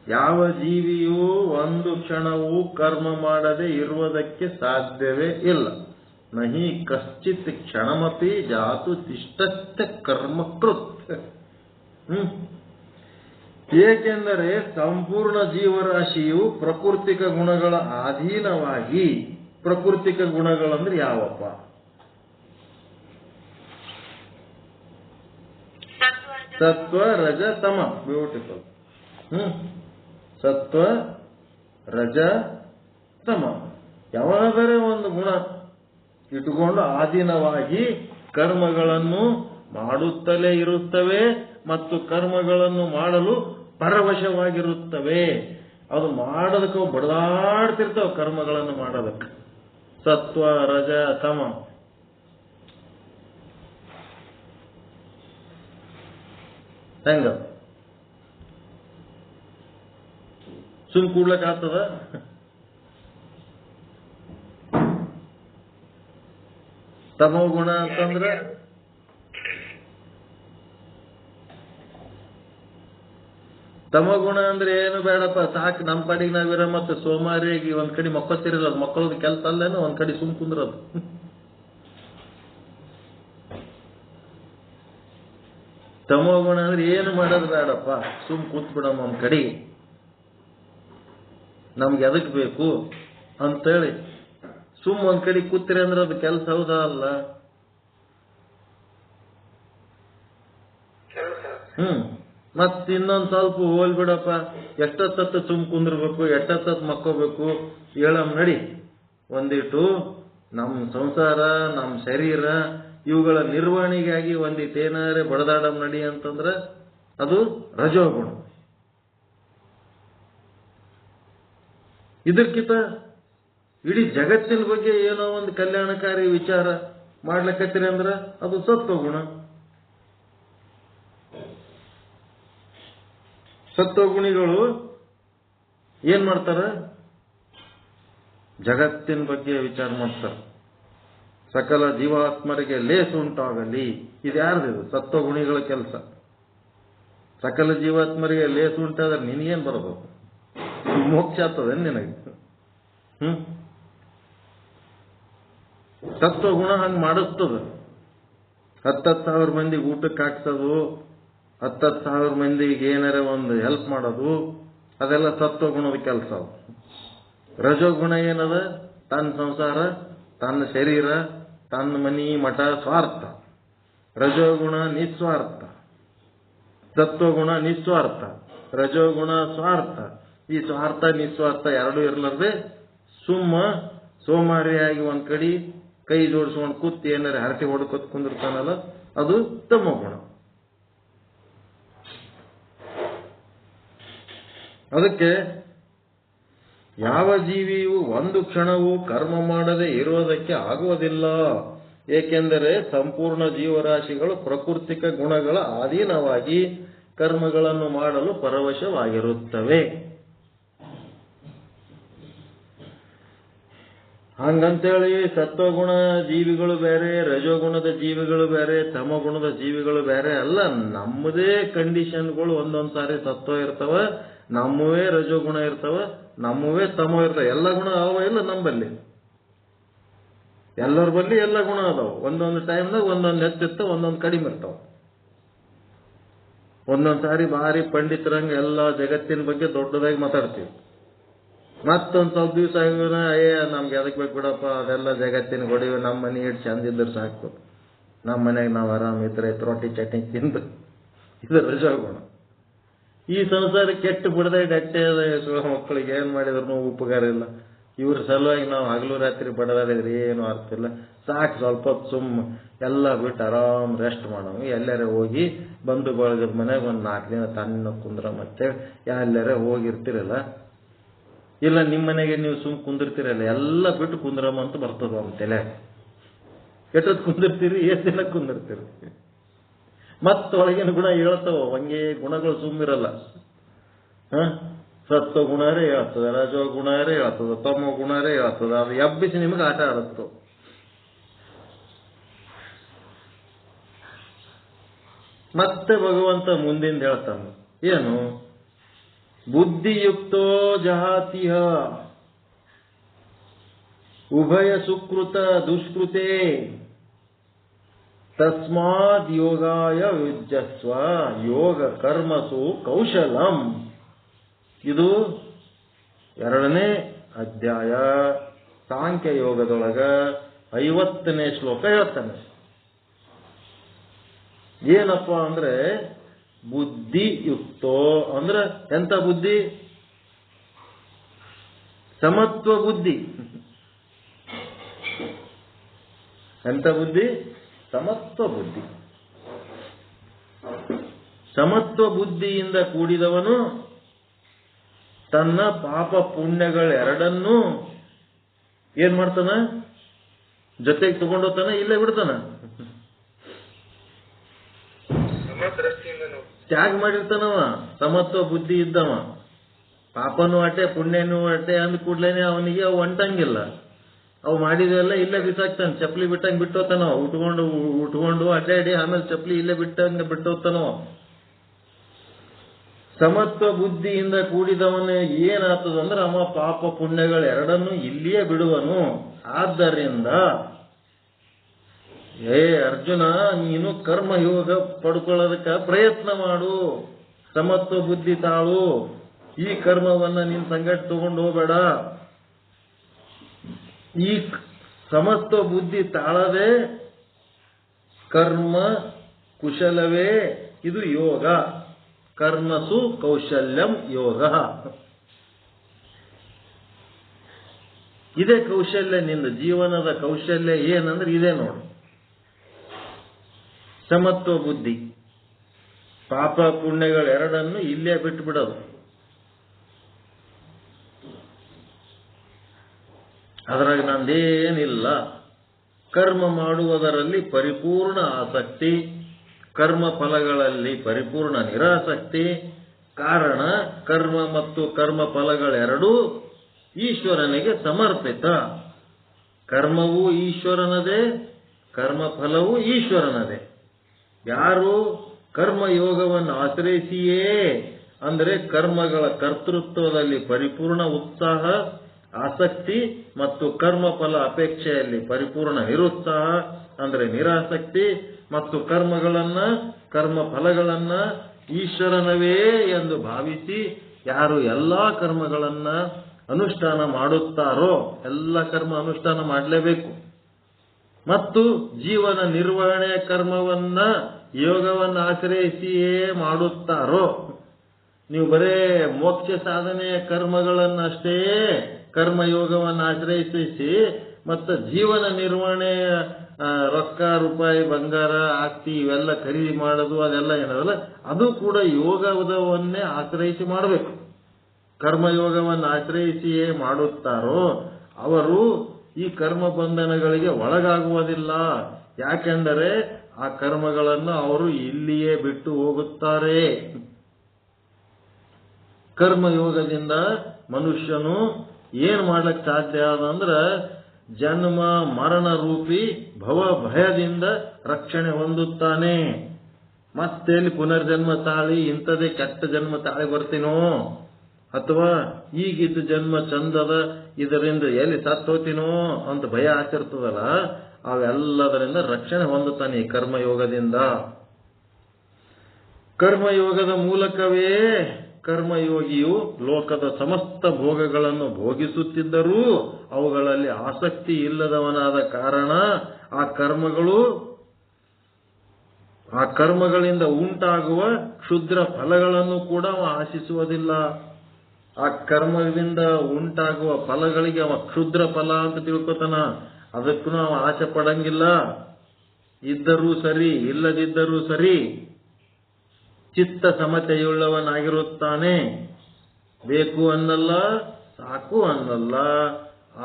ಯಾವ ಜೀವಿಯೂ ಒಂದು ಕ್ಷಣವೂ ಕರ್ಮ ಮಾಡದೆ ಇರುವುದಕ್ಕೆ ಸಾಧ್ಯವೇ ಇಲ್ಲ. ನಹಿ ಕಶ್ಚಿತ್ ಕ್ಷಣಮಪಿ ಜಾತು ತಿಷ್ಟಸ್ಥ ಕರ್ಮಕೃತ್. ಏಕೆಂದರೆ ಸಂಪೂರ್ಣ ಜೀವರಾಶಿಯು ಪ್ರಕೃತಿಕ ಗುಣಗಳ ಅಧೀನವಾಗಿ, ಪ್ರಕೃತಿಕ ಗುಣಗಳಂದ್ರೆ ಯಾವಪ್ಪ? ಸತ್ವ ರಜ ತಮ. ಬ್ಯೂಟಿಫುಲ್. ಸತ್ವ ರಜ ತಮ ಯಾವುದಾದರೆ ಒಂದು ಗುಣ ಇಟ್ಟುಕೊಂಡು ಅಧೀನವಾಗಿ ಕರ್ಮಗಳನ್ನು ಮಾಡುತ್ತಲೇ ಇರುತ್ತವೆ ಮತ್ತು ಕರ್ಮಗಳನ್ನು ಮಾಡಲು ಪರವಶವಾಗಿರುತ್ತವೆ. ಅದು ಮಾಡೋದಕ್ಕೆ ಬಡದಾಡ್ತಿರ್ತಾವ, ಕರ್ಮಗಳನ್ನು ಮಾಡೋದಕ್ಕೆ. ಸತ್ವ ರಜ ತಮ. ಹೆಂಗ ಸುಮ್ ಕೂಡ್ಲಕ್ ಆಗ್ತದ? ತಮೋ ಗುಣ ಅಂತಂದ್ರೆ ತಮಗುಣ ಅಂದ್ರೆ ಏನು ಬೇಡಪ್ಪ, ಸಾಕು ನಮ್ಮ ಪಾಡಿಗೆ ನಾವಿರ. ಮತ್ತೆ ಸೋಮಾರಿಗೆ ಒಂದ್ ಕಡೆ ಮಕ್ಕೋತಿರಲ್ಲ, ಮಕ್ಕಳದ ಕೆಲಸ ಅಲ್ಲೇನೋ, ಒಂದ್ ಕಡೆ ಸುಮ್ ಕುಂದ್ರದು. ತಮೋಗುಣ ಅಂದ್ರೆ ಏನು ಮಾಡೋದು ಬೇಡಪ್ಪ, ಸುಮ್ ಕೂತ್ ಬಿಡಮ್ಮ ಒಂದ್ ಕಡೆ, ನಮ್ಗೆ ಎದಕ್ ಬೇಕು ಅಂತೇಳಿ ಸುಮ್ ಒಂದ್ ಕಡೆ ಕೂತಿರಿ ಅಂದ್ರೆ ಅದು ಕೆಲಸ ಹೌದಾ ಅಲ್ಲ? ಮತ್ ಇನ್ನೊಂದ್ ಸ್ವಲ್ಪ ಹೋಲ್ಬಿಡಪ್ಪ, ಎಷ್ಟೊತ್ತ ಸುಮ್ ಕುಂದಿರ್ಬೇಕು, ಎಷ್ಟೊತ್ತ ಮಕ್ಕೋಬೇಕು, ಹೇಳಮ್ ನಡಿ. ಒಂದಿಟ್ಟು ನಮ್ ಸಂಸಾರ, ನಮ್ ಶರೀರ ಇವುಗಳ ನಿರ್ವಹಣೆಗಾಗಿ ಒಂದಿಟ್ಟು ಏನಾರೆ ಬಡದಾಡಮ್ ನಡಿ ಅಂತಂದ್ರೆ ಅದು ರಜೋಗುಣ. ಇದಕ್ಕಿಂತ ಇಡೀ ಜಗತ್ತಿನ ಬಗ್ಗೆ ಏನೋ ಒಂದು ಕಲ್ಯಾಣಕಾರಿ ವಿಚಾರ ಮಾಡ್ಲಕತ್ತೀರಿ ಅಂದ್ರೆ ಅದು ಸತ್ವಗುಣ. ಸತ್ವಗುಣಿಗಳು ಏನ್ ಮಾಡ್ತಾರ? ಜಗತ್ತಿನ ಬಗ್ಗೆ ವಿಚಾರ ಮಾಡ್ತಾರ. ಸಕಲ ಜೀವಾತ್ಮರಿಗೆ ಲೇಸು ಉಂಟಾಗಲಿ. ಇದು ಯಾರ್ದಿದು? ಸತ್ವಗುಣಿಗಳ ಕೆಲಸ. ಸಕಲ ಜೀವಾತ್ಮರಿಗೆ ಲೇಸು ಉಂಟಾದ್ರೆ ನಿನಗೇನ್ ಬರಬೇಕು? ಮೋಕ್ಷ ಆಗ್ತದೆ ನಿನಗೆ. ಸತ್ವಗುಣ ಹಂಗ್ ಮಾಡಿಸ್ತದ. 10,000 ಮಂದಿಗೆ ಊಟಕ್ಕೆ ಹಾಕ್ಸೋದು, 10,000 ಮಂದಿಗೆ ಏನಾರ ಒಂದು ಹೆಲ್ಪ್ ಮಾಡೋದು, ಅದೆಲ್ಲ ಸತ್ವಗುಣದ ಕೆಲಸ. ರಜೋಗುಣ ಏನದ? ತನ್ನ ಸಂಸಾರ, ತನ್ನ ಶರೀರ, ತನ್ನ ಮನಿ ಮಠ, ಸ್ವಾರ್ಥ. ರಜೋಗುಣ ನಿಸ್ವಾರ್ಥ, ಸತ್ವಗುಣ ನಿಸ್ವಾರ್ಥ, ರಜೋಗುಣ ಸ್ವಾರ್ಥ. ಈ ಸ್ವಾರ್ಥ ನಿಸ್ವಾರ್ಥ ಎರಡೂ ಇರ್ಲಾರ್ದೆ ಸುಮ್ಮ ಸೋಮಾರಿಯಾಗಿ ಒಂದ್ ಕಡೆ ಕೈ ಜೋಡಿಸ್ಕೊಂಡು ಕೂತ್ ಏನಾರ ಹರಟೆ ಹೊಡ್ಕೊತ್ ಕುಂದಿರ್ತಾನಲ್ಲ, ಅದು ತಮೋಗುಣ. ಅದಕ್ಕೆ ಯಾವ ಜೀವಿಯು ಒಂದು ಕ್ಷಣವೂ ಕರ್ಮ ಮಾಡದೆ ಇರುವುದಕ್ಕೆ ಆಗುವುದಿಲ್ಲ. ಏಕೆಂದರೆ ಸಂಪೂರ್ಣ ಜೀವರಾಶಿಗಳು ಪ್ರಕೃತಿಕ ಗುಣಗಳ ಅಧೀನವಾಗಿ ಕರ್ಮಗಳನ್ನು ಮಾಡಲು ಪರವಶವಾಗಿರುತ್ತವೆ. ಹಂಗಂತೇಳಿ ಸತ್ವಗುಣ ಜೀವಿಗಳು ಬೇರೆ, ರಜೋಗುಣದ ಜೀವಿಗಳು ಬೇರೆ, ತಮಗುಣದ ಜೀವಿಗಳು ಬೇರೆ ಅಲ್ಲ. ನಮ್ಮದೇ ಕಂಡೀಷನ್ಗಳು ಒಂದೊಂದ್ ಸಾರಿ ಸತ್ವ ಇರ್ತಾವ, ನಮ್ಮವೇ ರಜೋಗುಣ ಇರ್ತಾವ, ನಮ್ಮವೇ ತಮೋ ಇರ್ತಾವ. ಎಲ್ಲ ಗುಣ ಅವ ಇಲ್ಲ ನಂಬಲ್ಲಿ. ಎಲ್ಲರ ಬಲ್ಲಿ ಎಲ್ಲ ಗುಣ ಅದಾವ. ಒಂದೊಂದು ಟೈಮ್ನಾಗ ಒಂದೊಂದು ಹೆಚ್ಚಿರ್ತಾವ, ಒಂದೊಂದು ಕಡಿಮೆ ಇರ್ತಾವ. ಒಂದೊಂದ್ ಸಾರಿ ಭಾರಿ ಪಂಡಿತರಂಗ ಎಲ್ಲ ಜಗತ್ತಿನ ಬಗ್ಗೆ ದೊಡ್ಡದಾಗಿ ಮಾತಾಡ್ತೀವಿ. ಮತ್ತೊಂದ್ ಸ್ವಲ್ಪ ದಿವಸ ನಮ್ಗೆ ಎದಕ್ ಬೇಕು ಬಿಡಪ್ಪ, ಅದೆಲ್ಲ ಜಗತ್ತಿನ ಗೊಡಿವೆ, ನಮ್ಮ ಮನೆ ಇಟ್ಟು ಚಂದ ಇದ್ರೆ ಸಾಕು, ನಮ್ಮ ಮನೆಗೆ ನಾವು ಆರಾಮ್ ಇದ್ರೆ ರೊಟ್ಟಿ ಚಟ್ನಿ ತಿಂದು. ಇದು ರಜೋಗುಣ. ಈ ಸಂಸಾರ ಕೆಟ್ಟು ಬಿಡದೆ ಡಟ್ಟೆ ಮಕ್ಕಳಿಗೆ ಏನ್ ಮಾಡಿದ್ರು ಉಪಕಾರ ಇಲ್ಲ. ಇವ್ರ ಸಲುವಾಗಿ ನಾವು ಹಗಲು ರಾತ್ರಿ ಬಡದಾಡಿದ್ರೆ ಏನು ಅರ್ಥ ಇಲ್ಲ. ಸಾಕು ಸ್ವಲ್ಪ ಹೊತ್ತು ಸುಮ್ಮ ಎಲ್ಲ ಬಿಟ್ಟು ಆರಾಮ್ ರೆಸ್ಟ್ ಮಾಡೋಂಗ ಎಲ್ಲಾರ ಹೋಗಿ ಬಂಧು ಬಳಗದ ಮನೆಗೆ ಒಂದು 4 ದಿನ ತನ್ನ ಕುಂದ್ರ. ಮತ್ತೆ ಎಲ್ಲಾರ ಹೋಗಿರ್ತಿರಲ್ಲ, ಇಲ್ಲ ನಿಮ್ಮ ಮನೆಗೆ ನೀವು ಸುಮ್ ಕುಂದಿರ್ತಿರಲ್ಲ, ಎಲ್ಲ ಬಿಟ್ಟು ಕುಂದ್ರಮ್ಮ ಅಂತ ಬರ್ತದ ಅವ್ನ ತಲೆ. ಎಷ್ಟೊತ್ತು ಕುಂದಿರ್ತೀರಿ, ಎಷ್ಟು ದಿನ ಕುಂದಿರ್ತೀರಿ. ಮತ್ತೊಳಗಿನ ಗುಣ ಹೇಳ್ತಾವ, ಹಂಗೆ ಗುಣಗಳು ಸುಮ್ಮಿರಲ್ಲ. ಸತ್ವ ಗುಣರೇ ಹೇಳ್ತದ, ರಜೋ ಗುಣರೇ ಹೇಳ್ತದ, ತಮೋ ಗುಣರೇ ಹೇಳ್ತದ. ಅದು ಎಬ್ಬಿಸಿ ನಿಮಗೆ ಆಟ ಆಡುತ್ತೋ. ಮತ್ತೆ ಭಗವಂತ ಮುಂದಿಂದ ಹೇಳ್ತಾನ ಏನು? ಬುದ್ಧಿಯುಕ್ತೋ ಜಹಾತಿಹ ಉಭಯ ಸುಕೃತ ದುಷ್ಕೃತೆ ತಸ್ಮಾದ್ ಯೋಗಾಯ ಯುಜ್ಯಸ್ವ ಯೋಗ ಕರ್ಮಸು ಕೌಶಲಂ. ಇದು 2ನೇ ಅಧ್ಯಾಯ ಸಾಂಖ್ಯ ಯೋಗದೊಳಗ 50ನೇ ಶ್ಲೋಕ ಹೇಳ್ತಾನೆ. ಏನಪ್ಪ ಅಂದ್ರೆ ಬುದ್ಧಿಯುಕ್ತೋ ಅಂದ್ರೆ ಎಂತ ಬುದ್ಧಿ? ಸಮತ್ವ ಬುದ್ಧಿ. ಎಂತ ಬುದ್ಧಿ? ಸಮತ್ವ ಬುದ್ಧಿ. ಸಮತ್ವ ಬುದ್ಧಿಯಿಂದ ಕೂಡಿದವನು ತನ್ನ ಪಾಪ ಪುಣ್ಯಗಳೆರಡನ್ನೂ ಏನ್ ಮಾಡ್ತಾನ? ಜೊತೆಗೆ ತಗೊಂಡೋಗ್ತಾನ, ಇಲ್ಲೇ ಬಿಡ್ತಾನ. ತ್ಯಾಗ ಮಾಡಿರ್ತಾನವ. ಸಮತ್ವ ಬುದ್ಧಿ ಇದ್ದವ ಪಾಪನೂ ಅಟೆ ಪುಣ್ಯನೂ ಅಟೆ ಅಂದ ಕೂಡ್ಲೇನೆ ಅವನಿಗೆ ಅವು ಅಂಟಂಗಿಲ್ಲ. ಅವು ಮಾಡಿದೆಲ್ಲ ಇಲ್ಲೇ ಬಿಸಾಕ್ತಾನ. ಚಪ್ಪಲಿ ಬಿಟ್ಟಂಗೆ ಬಿಟ್ಟೋತಾನವ. ಉಟ್ಕೊಂಡು ಅಡ್ಡಾಡಿ ಆಮೇಲೆ ಚಪ್ಪಲಿ ಇಲ್ಲೇ ಬಿಟ್ಟೋಗ್ತಾನವ. ಸಮತ್ವ ಬುದ್ಧಿಯಿಂದ ಕೂಡಿದವನು ಏನಾಗ್ತದಂದ್ರೆ ಅವ ಪಾಪ ಪುಣ್ಯಗಳೆರಡನ್ನು ಇಲ್ಲಿಯೇ ಬಿಡುವನು. ಆದ್ದರಿಂದ ಅರ್ಜುನ, ನೀನು ಕರ್ಮಯೋಗ ಪಡ್ಕೊಳ್ಳೋದಕ್ಕೆ ಪ್ರಯತ್ನ ಮಾಡು. ಸಮತ್ವ ಬುದ್ಧಿ ತಾಳು. ಈ ಕರ್ಮವನ್ನ ನೀನ್ ಸಂಗಟ ತಗೊಂಡು ಹೋಗಬೇಡ. ಈ ಸಮತ್ವ ಬುದ್ಧಿ ತಾಳದೆ ಕರ್ಮ ಕುಶಲವೇ ಇದು ಯೋಗ. ಕರ್ಮಸು ಕೌಶಲ್ಯಂ ಯೋಗ. ಇದೇ ಕೌಶಲ್ಯ. ನಿಂದ ಜೀವನದ ಕೌಶಲ್ಯ ಏನಂದ್ರೆ ಇದೇ ನೋಡು, ಸಮತ್ವ ಬುದ್ಧಿ. ಪಾಪ ಪುಣ್ಯಗಳೆರಡನ್ನು ಇಲ್ಲೇ ಬಿಟ್ಟು ಬಿಡೋದು. ಅದರಾಗ ನಂದೇನಿಲ್ಲ. ಕರ್ಮ ಮಾಡುವುದರಲ್ಲಿ ಪರಿಪೂರ್ಣ ಆಸಕ್ತಿ, ಕರ್ಮ ಫಲಗಳಲ್ಲಿ ಪರಿಪೂರ್ಣ ನಿರಾಸಕ್ತಿ. ಕಾರಣ ಕರ್ಮ ಮತ್ತು ಕರ್ಮ ಫಲಗಳೆರಡೂ ಈಶ್ವರನಿಗೆ ಸಮರ್ಪಿತ. ಕರ್ಮವೂ ಈಶ್ವರನದೇ, ಕರ್ಮ ಫಲವೂ ಈಶ್ವರನದೇ. ಯಾರು ಕರ್ಮಯೋಗವನ್ನು ಆಶ್ರಯಿಸಿಯೇ ಅಂದರೆ ಕರ್ಮಗಳ ಕರ್ತೃತ್ವದಲ್ಲಿ ಪರಿಪೂರ್ಣ ಉತ್ಸಾಹ ಆಸಕ್ತಿ ಮತ್ತು ಕರ್ಮಫಲ ಅಪೇಕ್ಷೆಯಲ್ಲಿ ಪರಿಪೂರ್ಣ ನಿರುತ್ಸಾಹ ಅಂದರೆ ನಿರಾಸಕ್ತಿ ಮತ್ತು ಕರ್ಮ ಫಲಗಳನ್ನ ಈಶ್ವರನವೇ ಎಂದು ಭಾವಿಸಿ ಯಾರು ಎಲ್ಲಾ ಕರ್ಮಗಳನ್ನ ಅನುಷ್ಠಾನ ಮಾಡುತ್ತಾರೋ, ಎಲ್ಲ ಕರ್ಮ ಅನುಷ್ಠಾನ ಮಾಡಲೇಬೇಕು, ಮತ್ತು ಜೀವನ ನಿರ್ವಹಣೆ ಕರ್ಮವನ್ನ ಯೋಗವನ್ನು ಆಶ್ರಯಿಸಿಯೇ ಮಾಡುತ್ತಾರೋ, ನೀವು ಬರೇ ಮೋಕ್ಷ ಸಾಧನೆಯ ಕರ್ಮಗಳನ್ನಷ್ಟೇ ಕರ್ಮಯೋಗವನ್ನು ಆಶ್ರಯಿಸಿ ಮತ್ತು ಜೀವನ ನಿರ್ವಹಣೆ ರೊಕ್ಕ ರೂಪಾಯಿ ಬಂಗಾರ ಆಸ್ತಿ ಇವೆಲ್ಲ ಖರೀದಿ ಮಾಡೋದು ಅದೆಲ್ಲ ಏನದಲ್ಲ ಅದು ಕೂಡ ಯೋಗವನ್ನೇ ಆಶ್ರಯಿಸಿ ಮಾಡಬೇಕು. ಕರ್ಮಯೋಗವನ್ನು ಆಶ್ರಯಿಸಿಯೇ ಮಾಡುತ್ತಾರೋ ಅವರು ಈ ಕರ್ಮ ಬಂಧನಗಳಿಗೆ ಒಳಗಾಗುವುದಿಲ್ಲ. ಯಾಕೆಂದರೆ ಆ ಕರ್ಮಗಳನ್ನು ಅವರು ಇಲ್ಲಿಯೇ ಬಿಟ್ಟು ಹೋಗುತ್ತಾರೆ. ಕರ್ಮಯೋಗದಿಂದ ಮನುಷ್ಯನು ಏನ್ ಮಾಡ್ಲಿಕ್ಕೆ ಸಾಧ್ಯ ಆದಂದ್ರೆ ಜನ್ಮ ಮರಣ ರೂಪಿ ಭವ ಭಯದಿಂದ ರಕ್ಷಣೆ ಹೊಂದುತ್ತಾನೆ. ಮತ್ತೇಲಿ ಪುನರ್ಜನ್ಮ ತಾಳಿ ಇಂಥದೇ ಕೆಟ್ಟ ಜನ್ಮ ತಾಳಿ ಬರ್ತೀನೋ ಅಥವಾ ಈಗಿದ್ದ ಜನ್ಮ ಚಂದದ ಇದರಿಂದ ಎಲ್ಲಿ ಸತ್ತೋತೀನೋ ಅಂತ ಭಯ ಆಚರಿಸ್ತದಲ್ಲ, ಅವೆಲ್ಲದರಿಂದ ರಕ್ಷಣೆ ಹೊಂದುತ್ತಾನೆ ಈ ಕರ್ಮಯೋಗದಿಂದ. ಕರ್ಮಯೋಗದ ಮೂಲಕವೇ ಕರ್ಮಯೋಗಿಯು ಲೋಕದ ಸಮಸ್ತ ಭೋಗಗಳನ್ನು ಭೋಗಿಸುತ್ತಿದ್ದರೂ ಅವುಗಳಲ್ಲಿ ಆಸಕ್ತಿ ಇಲ್ಲದವನಾದ ಕಾರಣ ಆ ಕರ್ಮಗಳಿಂದ ಉಂಟಾಗುವ ಕ್ಷುದ್ರ ಫಲಗಳನ್ನು ಕೂಡ ಅವ ಆಶಿಸುವುದಿಲ್ಲ. ಆ ಕರ್ಮದಿಂದ ಉಂಟಾಗುವ ಫಲಗಳಿಗೆ ಅವ ಕ್ಷುದ್ರ ಫಲ ಅಂತ ತಿಳ್ಕೊತಾನ. ಅದಕ್ಕೂ ಅವ ಆಸೆ ಪಡಂಗಿಲ್ಲ. ಇದ್ದರೂ ಸರಿ ಇಲ್ಲದಿದ್ದರೂ ಸರಿ ಚಿತ್ತ ಸಮತೆಯುಳ್ಳವನಾಗಿರುತ್ತಾನೆ. ಬೇಕು ಅನ್ನಲ್ಲ, ಸಾಕು ಅನ್ನಲ್ಲ,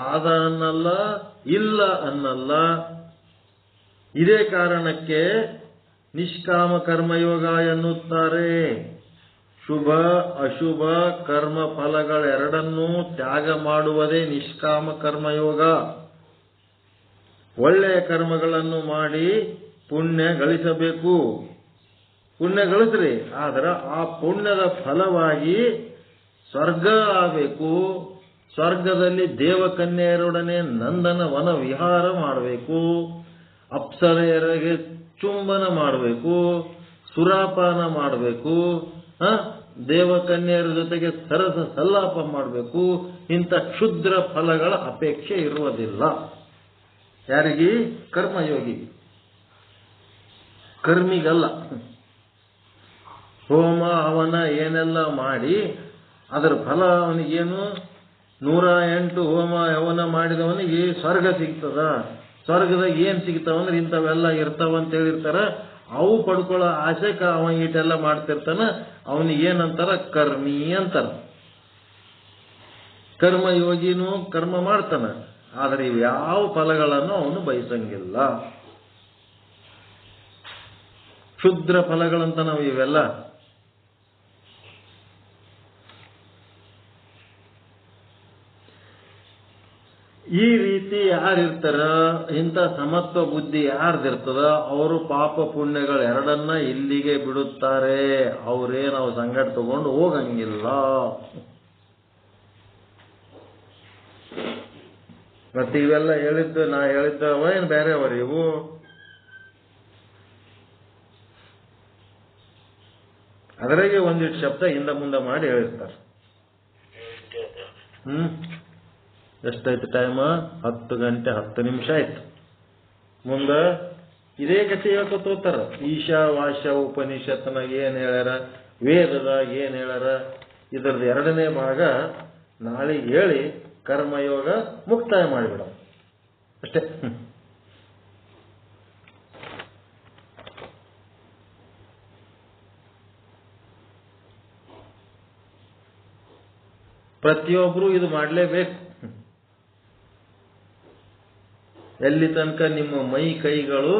ಆದ ಅನ್ನಲ್ಲ, ಇಲ್ಲ ಅನ್ನಲ್ಲ. ಇದೇ ಕಾರಣಕ್ಕೆ ನಿಷ್ಕಾಮ ಕರ್ಮಯೋಗ ಎನ್ನುತ್ತಾರೆ. ಶುಭ ಅಶುಭ ಕರ್ಮ ಫಲಗಳೆರಡನ್ನೂ ತ್ಯಾಗ ಮಾಡುವುದೇ ನಿಷ್ಕಾಮ ಕರ್ಮಯೋಗ. ಒಳ್ಳೆಯ ಕರ್ಮಗಳನ್ನು ಮಾಡಿ ಪುಣ್ಯ ಗಳಿಸಬೇಕು. ಪುಣ್ಯ ಗಳಿಸ್ರಿ, ಆದ್ರೆ ಆ ಪುಣ್ಯದ ಫಲವಾಗಿ ಸ್ವರ್ಗ ಆಗಬೇಕು, ಸ್ವರ್ಗದಲ್ಲಿ ದೇವಕನ್ಯೆಯರೊಡನೆ ನಂದನ ವನ ವಿಹಾರ ಮಾಡಬೇಕು, ಅಪ್ಸರೆಯರಿಗೆ ಚುಂಬನ ಮಾಡಬೇಕು, ಸುರಾಪಾನ ಮಾಡಬೇಕು, ದೇವಕನ್ಯರ ಜೊತೆಗೆ ಸರಸ ಸಲ್ಲಾಪ ಮಾಡಬೇಕು. ಇಂಥ ಕ್ಷುದ್ರ ಫಲಗಳ ಅಪೇಕ್ಷೆ ಇರುವುದಿಲ್ಲ. ಯಾರಿಗೆ? ಕರ್ಮಯೋಗಿ. ಕರ್ಮಿಗಲ್ಲ. ಹೋಮ ಹವನ ಏನೆಲ್ಲ ಮಾಡಿ ಅದರ ಫಲ ಅವನಿಗೇನು? 108 ಹೋಮ ಹವನ ಮಾಡಿದವನಿಗೆ ಸ್ವರ್ಗ ಸಿಗ್ತದ. ಸ್ವರ್ಗದಾಗ ಏನ್ ಸಿಗ್ತಾವಂದ್ರೆ ಇಂಥವೆಲ್ಲ ಇರ್ತಾವಂತ ಹೇಳಿರ್ತಾರ. ಅವು ಪಡ್ಕೊಳ್ಳೋ ಆಸೆಕ ಅವ ಈಟೆಲ್ಲ ಮಾಡ್ತಿರ್ತಾನ. ಅವನಿಗೇನಂತಾರ? ಕರ್ಮಿ ಅಂತಾರ. ಕರ್ಮಯೋಗಿನೂ ಕರ್ಮ ಮಾಡ್ತಾನ, ಆದರೆ ಇವ್ಯಾವ ಫಲಗಳನ್ನು ಅವನು ಬಯಸಂಗಿಲ್ಲ. ಕ್ಷುದ್ರ ಫಲಗಳಂತ ನಾವು ಇವೆಲ್ಲ. ಈ ರೀತಿ ಯಾರಿರ್ತಾರ, ಇಂಥ ಸಮತ್ವ ಬುದ್ಧಿ ಯಾರ್ದಿರ್ತದ, ಅವರು ಪಾಪ ಪುಣ್ಯಗಳು ಎರಡನ್ನ ಇಲ್ಲಿಗೆ ಬಿಡುತ್ತಾರೆ. ಅವ್ರೇನು ಅವು ಸಂಗಡ ತಗೊಂಡು ಹೋಗಂಗಿಲ್ಲ. ಮತ್ತೆ ಇವೆಲ್ಲ ಹೇಳಿದ್ದು ನಾ ಹೇಳಿದ್ದವ ಏನು ಬೇರೆ ಅವರಿ ಇವು? ಅದರಾಗೆ ಒಂದಿಷ್ಟು ಶಬ್ದ ಹಿಂದ ಮುಂದೆ ಮಾಡಿ ಹೇಳಿರ್ತಾರೆ. ಎಷ್ಟಾಯ್ತು ಟೈಮ್? 10 ಗಂಟೆ 10 ನಿಮಿಷ ಆಯ್ತು. ಮುಂದೆ ಇದೇ ಕಥೆ ಹೇಳ್ಕೊತಾರ. ಈಶಾವಾಸ್ಯ ಉಪನಿಷತ್ನಾಗ ಏನ್ ಹೇಳ್ಯಾರ, ವೇದದಾಗ ಏನ್ ಹೇಳ್ಯಾರ, ಇದರದ್ದು 2ನೇ ಭಾಗ ನಾಳೆ ಹೇಳಿ ಕರ್ಮಯೋಗ ಮುಕ್ತಾಯ ಮಾಡಿಬಿಡ ಅಷ್ಟೇ. ಪ್ರತಿಯೊಬ್ರು ಇದು ಮಾಡಲೇಬೇಕು. ಎಲ್ಲಿ ತನಕ ನಿಮ್ಮ ಮೈ ಕೈಗಳು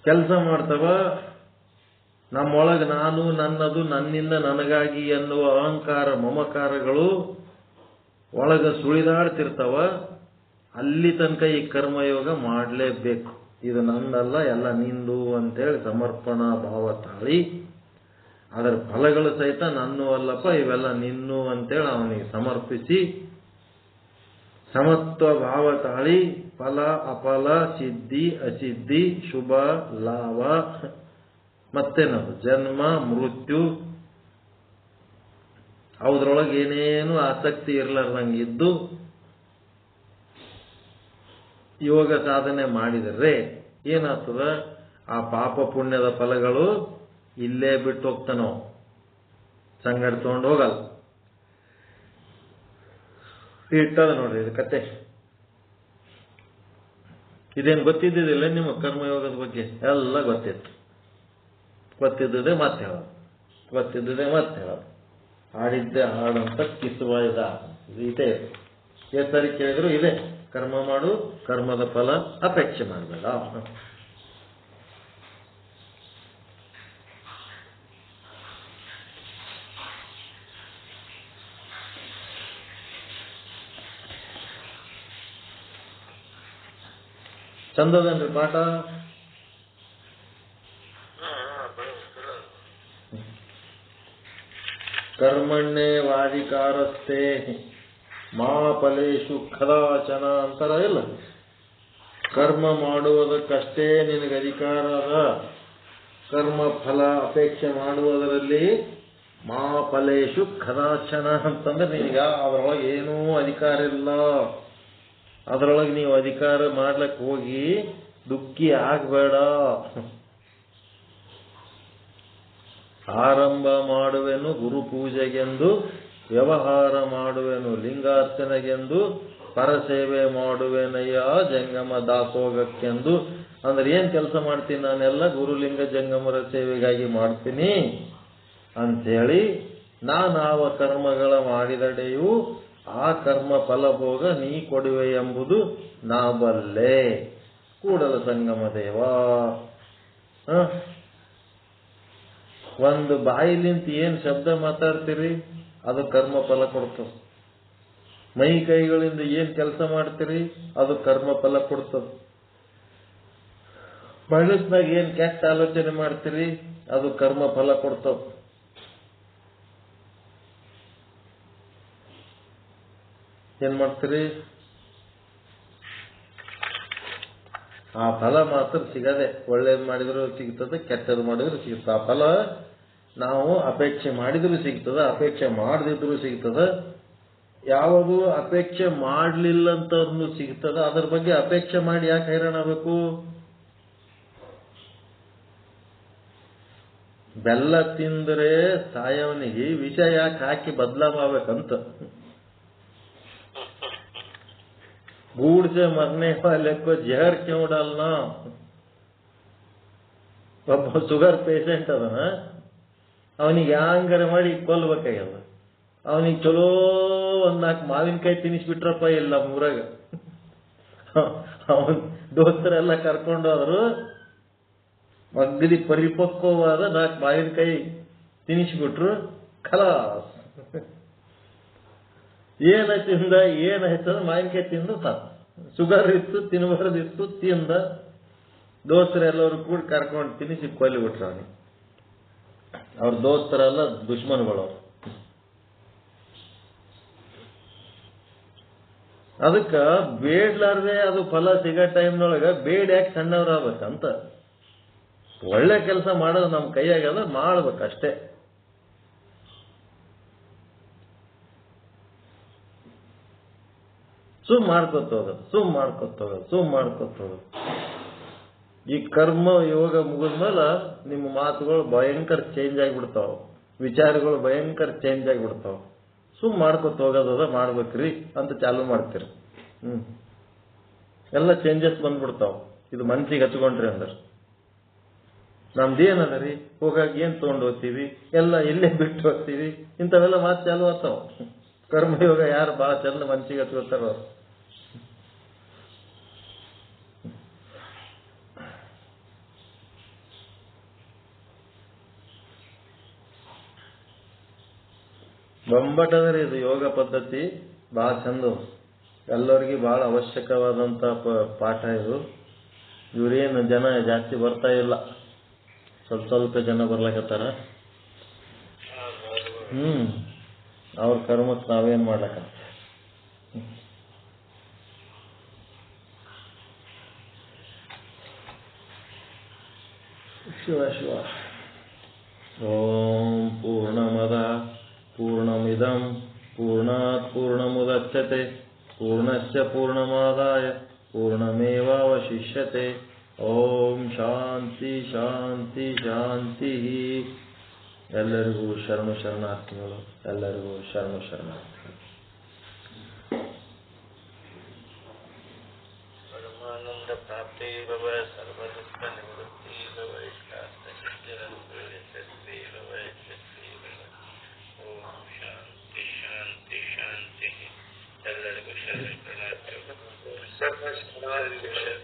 ಕೆಲಸ ಮಾಡ್ತವ, ನಮ್ಮೊಳಗೆ ನಾನು, ನನ್ನದು, ನನ್ನಿಂದ, ನನಗಾಗಿ ಎನ್ನುವ ಅಹಂಕಾರ ಮಮಕಾರಗಳು ಒಳಗ ಸುಳಿದಾಡ್ತಿರ್ತಾವ, ಅಲ್ಲಿ ತನಕ ಈ ಕರ್ಮಯೋಗ ಮಾಡಲೇಬೇಕು. ಇದು ನಂದಲ್ಲ, ಎಲ್ಲ ನಿಂದು ಅಂತೇಳಿ ಸಮರ್ಪಣಾ ಭಾವ ತಾಳಿ, ಅದರ ಫಲಗಳು ಸಹಿತ ನನ್ನೂ ಅಲ್ಲಪ್ಪ, ಇವೆಲ್ಲ ನಿನ್ನೂ ಅಂತೇಳಿ ಅವನಿಗೆ ಸಮರ್ಪಿಸಿ ಸಮತ್ವ ಭಾವ ತಾಳಿ ಫಲ ಅಫಲ, ಸಿದ್ಧಿ ಅಸಿದ್ಧಿ, ಶುಭ ಲಾಭ, ಮತ್ತೇನದು ಜನ್ಮ ಮೃತ್ಯು, ಅವುದ್ರೊಳಗೆ ಏನೇನು ಆಸಕ್ತಿ ಇರ್ಲಾರ್ದಂಗಿದ್ದು ಯೋಗ ಸಾಧನೆ ಮಾಡಿದರೆ ಏನಾಗ್ತದ? ಆ ಪಾಪ ಪುಣ್ಯದ ಫಲಗಳು ಇಲ್ಲೇ ಬಿಟ್ಟು ಹೋಗ್ತಾನೋ, ಸಂಗಡ ತಗೊಂಡು ಹೋಗಲ್ಲ. ಇಟ್ಟದ ನೋಡ್ರಿ ಇದು ಕತೆ. ಇದೇನು ಗೊತ್ತಿದ್ದಿಲ್ಲ ನಿಮ್ಮ ಕರ್ಮಯೋಗದ ಬಗ್ಗೆ? ಎಲ್ಲ ಗೊತ್ತಿತ್ತು. ಗೊತ್ತಿದ್ದೇ ಮತ್ತೆ ಹೇಳೋದು, ಗೊತ್ತಿದ್ದೇ ಮತ್ತೆ ಹೇಳೋದು. ಆಡಿದ್ದೆ ಹಾಡಂತ ಕಿಸುವ ಇದೇ. ಎಷ್ಟು ಸರಿ ಕೇಳಿದ್ರು ಇದೆ, ಕರ್ಮ ಮಾಡು, ಕರ್ಮದ ಫಲ ಅಪೇಕ್ಷೆ ಮಾಡಬೇಡ. ಚಂದದನ್ರಿ ಪಾಠ. ಕರ್ಮಣ್ಣೆ ವಾಧಿಕಾರಸ್ಥೆ ಮಾ ಫಲೇಶು ಕದಾಚನ ಅಂತಾರ ಇಲ್ಲ. ಕರ್ಮ ಮಾಡುವುದಕ್ಕಷ್ಟೇ ನಿನಗೆ ಅಧಿಕಾರ ಅದ. ಕರ್ಮ ಫಲ ಅಪೇಕ್ಷೆ ಮಾಡುವುದರಲ್ಲಿ ಮಾ ಫಲೇಶು ಕದಾಚನ ಅಂತಂದ್ರೆ ನಿನಗ ಅದರೊಳಗೆ ಏನೂ ಅಧಿಕಾರ ಇಲ್ಲ. ಅದರೊಳಗೆ ನೀವು ಅಧಿಕಾರ ಮಾಡ್ಲಕ್ಕೆ ಹೋಗಿ ದುಃಖಿ ಆಗಬೇಡ. ಆರಂಭ ಮಾಡುವೆನು ಗುರು ಪೂಜೆಗೆಂದು, ವ್ಯವಹಾರ ಮಾಡುವೆನು ಲಿಂಗಾರ್ಚನೆಗೆಂದು, ಪರಸೇವೆ ಮಾಡುವೆನಯ್ಯ ಜಂಗಮ ದಾಸೋಗಕ್ಕೆಂದು. ಅಂದ್ರೆ ಏನ್ ಕೆಲಸ ಮಾಡ್ತೀನಿ ನಾನೆಲ್ಲ ಗುರುಲಿಂಗ ಜಂಗಮರ ಸೇವೆಗಾಗಿ ಮಾಡ್ತೀನಿ ಅಂಥೇಳಿ, ನಾನಾವ ಕರ್ಮಗಳ ಮಾಡಿದಡೆಯೂ ಆ ಕರ್ಮ ಫಲಭೋಗ ನೀ ಕೊಡುವೆ ಎಂಬುದು ನಾ ಬಲ್ಲೆ ಕೂಡಲ ಸಂಗಮ ದೇವ. ಒಂದು ಬಾಯಿಲಿಂತ ಏನ್ ಶಬ್ದ ಮಾತಾಡ್ತೀರಿ ಅದು ಕರ್ಮ ಫಲ ಕೊಡ್ತದೆ. ಮೈ ಕೈಗಳಿಂದ ಏನ್ ಕೆಲಸ ಮಾಡ್ತೀರಿ ಅದು ಕರ್ಮ ಫಲ ಕೊಡ್ತದೆ. ಮನಸ್ಸಿನಾಗ ಏನ್ ಕೆಟ್ಟ ಆಲೋಚನೆ ಮಾಡ್ತೀರಿ ಅದು ಕರ್ಮ ಫಲ ಕೊಡ್ತದೆ. ಏನ್ ಮಾಡ್ತೀರಿ? ಆ ಫಲ ಮಾತ್ರ ಸಿಗದೆ. ಒಳ್ಳೇದು ಮಾಡಿದ್ರು ಸಿಗ್ತದೆ, ಕೆಟ್ಟದ್ದು ಮಾಡಿದ್ರು ಸಿಗ್ತದೆ. ಆ ಫಲ ನಾವು ಅಪೇಕ್ಷೆ ಮಾಡಿದ್ರು ಸಿಗ್ತದ, ಅಪೇಕ್ಷೆ ಮಾಡದಿದ್ರು ಸಿಗ್ತದ. ಯಾವುದು ಅಪೇಕ್ಷೆ ಮಾಡಲಿಲ್ಲ ಅಂತವ್ರನ್ನು ಸಿಗ್ತದ. ಅದ್ರ ಬಗ್ಗೆ ಅಪೇಕ್ಷೆ ಮಾಡಿ ಯಾಕೆ ಹೈರಾಣ ಆಗಬೇಕು? ಬೆಲ್ಲ ತಿಂದರೆ ಸಾಯವನಿಗೆ ವಿಷ ಯಾಕೆ ಹಾಕಿ ಬದಲಾವಬೇಕಂತ. गुड़ से मरने वाले को जहर क्यों डालना? ಒಬ್ಬ ಶುಗರ್ ಪೇಷಂಟ್ ಅದನ, ಅವನಿಗೆ ಯಾಂಗರೆ ಮಾಡಿ ಕೊಲ್ಬೇಕಾಗ್ಯದ. ಅವನಿಗೆ ಚಲೋ ಒಂದ್ 4 ಮಾವಿನಕಾಯಿ ತಿನ್ನಿಸ್ಬಿಟ್ರಪ್ಪ ಇಲ್ಲ ಊರಾಗ. ಅವನ್ ದೋಸ್ತರೆಲ್ಲ ಕರ್ಕೊಂಡು ಹೋದ್ರು, ಅಗ್ದಿ ಪರಿಪಕ್ವವಾದ 4 ಮಾವಿನಕಾಯಿ ತಿನ್ನಿಸ್ಬಿಟ್ರು, ಖಲಾಸ್. ಏನ ತಿಂದ ಏನಾಯ್ತದ? ಮಾವಿನಕಾಯಿ ತಿಂದು ಸಾಕು. ಶುಗರ್ ಇತ್ತು, ತಿನ್ನಬಾರದಿತ್ತು, ತಿಂದ. ದೋಸ್ತರೆಲ್ಲರೂ ಕೂಡ ಕರ್ಕೊಂಡು ತಿನ್ನಿಸಿ ಕೊಲ್ಲಿಬಿಟ್ರು ಅವನಿಗೆ. ಅವ್ರ ದೋಸ್ತರೆಲ್ಲ ದುಶ್ಮನ್ಗಳು. ಅದಕ್ಕ ಬೇಡ್ಲಾರ್ದೆ ಅದು ಫಲ ಸಿಗೋ ಟೈಮ್ನೊಳಗ ಬೇಡ ಯಾಕೆ ಸಣ್ಣವ್ರಾಗಬೇಕಂತ. ಒಳ್ಳೆ ಕೆಲಸ ಮಾಡೋದು ನಮ್ಮ ಕೈಯಾಗದ, ಮಾಡ್ಬೇಕಷ್ಟೇ. ಸುಮ್ ಮಾಡ್ಕೊತೋಗೋದು. ಈ ಕರ್ಮ ಯೋಗ ಮುಗಿದ್ಮೇಲೆ ನಿಮ್ಮ ಮಾತುಗಳು ಭಯಂಕರ ಚೇಂಜ್ ಆಗಿಬಿಡ್ತಾವ, ವಿಚಾರಗಳು ಭಯಂಕರ ಚೇಂಜ್ ಆಗಿಬಿಡ್ತಾವ. ಸುಮ್ ಮಾಡ್ಕೊತ ಹೋಗೋದದ, ಮಾಡ್ಬೇಕ್ರಿ ಅಂತ ಚಾಲು ಮಾಡ್ತೀರಿ. ಎಲ್ಲ ಚೇಂಜಸ್ ಬಂದ್ಬಿಡ್ತಾವ. ಇದು ಮನ್ಸಿಗೆ ಹಚ್ಕೊಂಡ್ರಿ ಅಂದ್ರೆ ನಮ್ದೇನದ ರೀ, ಹೋಗಾಗ ಏನ್ ತಗೊಂಡು ಹೋಗ್ತೀವಿ, ಎಲ್ಲ ಇಲ್ಲೇ ಬಿಟ್ಟು ಹೋಗ್ತೀವಿ, ಇಂಥವೆಲ್ಲ ಮಾತು ಚಾಲು ಆಗ್ತಾವ. ಕರ್ಮಯೋಗ ಯಾರು ಬಹಳ ಚಂದ ಮನ್ಸಿಗೆ ಹಚ್ಕೋತಾರ ಅವ್ರು. ಬೊಂಬಟದ್ರಿ ಇದು ಯೋಗ ಪದ್ಧತಿ. ಬಹಳ ಚಂದ, ಎಲ್ಲರಿಗೂ ಬಹಳ ಅವಶ್ಯಕವಾದಂತ ಪಾಠ ಇದು. ಇವ್ರೇನು ಜನ ಜಾಸ್ತಿ ಬರ್ತಾ ಇಲ್ಲ, ಸ್ವಲ್ಪ ಜನ ಬರ್ಲಕತ್ತಾರ. ಅವ್ರ ಕರ್ಮಕ್ಕೆ ನಾವೇನ್ ಮಾಡ್ಲಕ್ಕ. ಶಿವ ಶಿವ. ಓಂ ಪೂರ್ಣಮದ पूर्णमिदं पूर्णात् पूर्णमुदच्यते पूर्णस्य पूर्णमादाय पूर्णमेवावशिष्यते. ಓಂ ಶಾಂತಿ ಶಾಂತಿ ಶಾಂತಿ. ಎಲ್ಲರಿಗೂ ಶರಣು ಶರಣಾರ್ಥಿಗಳು, ಎಲ್ಲರಿಗೂ ಶರಣು ಶರಣಾರ್ಥಿಗಳು. ಪರಮಾನಂದ ಪ್ರಾಪ್ತಿ ಭವ, ಸರ್ವ ದುಃಖ ನಿವೃತ್ತಿ ಭವ, ಇಷ್ಟಾರ್ಥ ಸಿದ್ಧಿರಸ್ತು, ಯಶಸ್ವಿ ಭವ, ಯಶಸ್ವಿ ಭವ. ಓಂ ಶಾಂತಿ ಶಾಂತಿ ಶಾಂತಿ. ಎಲ್ಲರಿಗೂ ಶರಣ ಶರಣಾರ್ಥಿಗಳು. ಸರ್ವ ಶರಣಾರ್ಥಿಗಳು.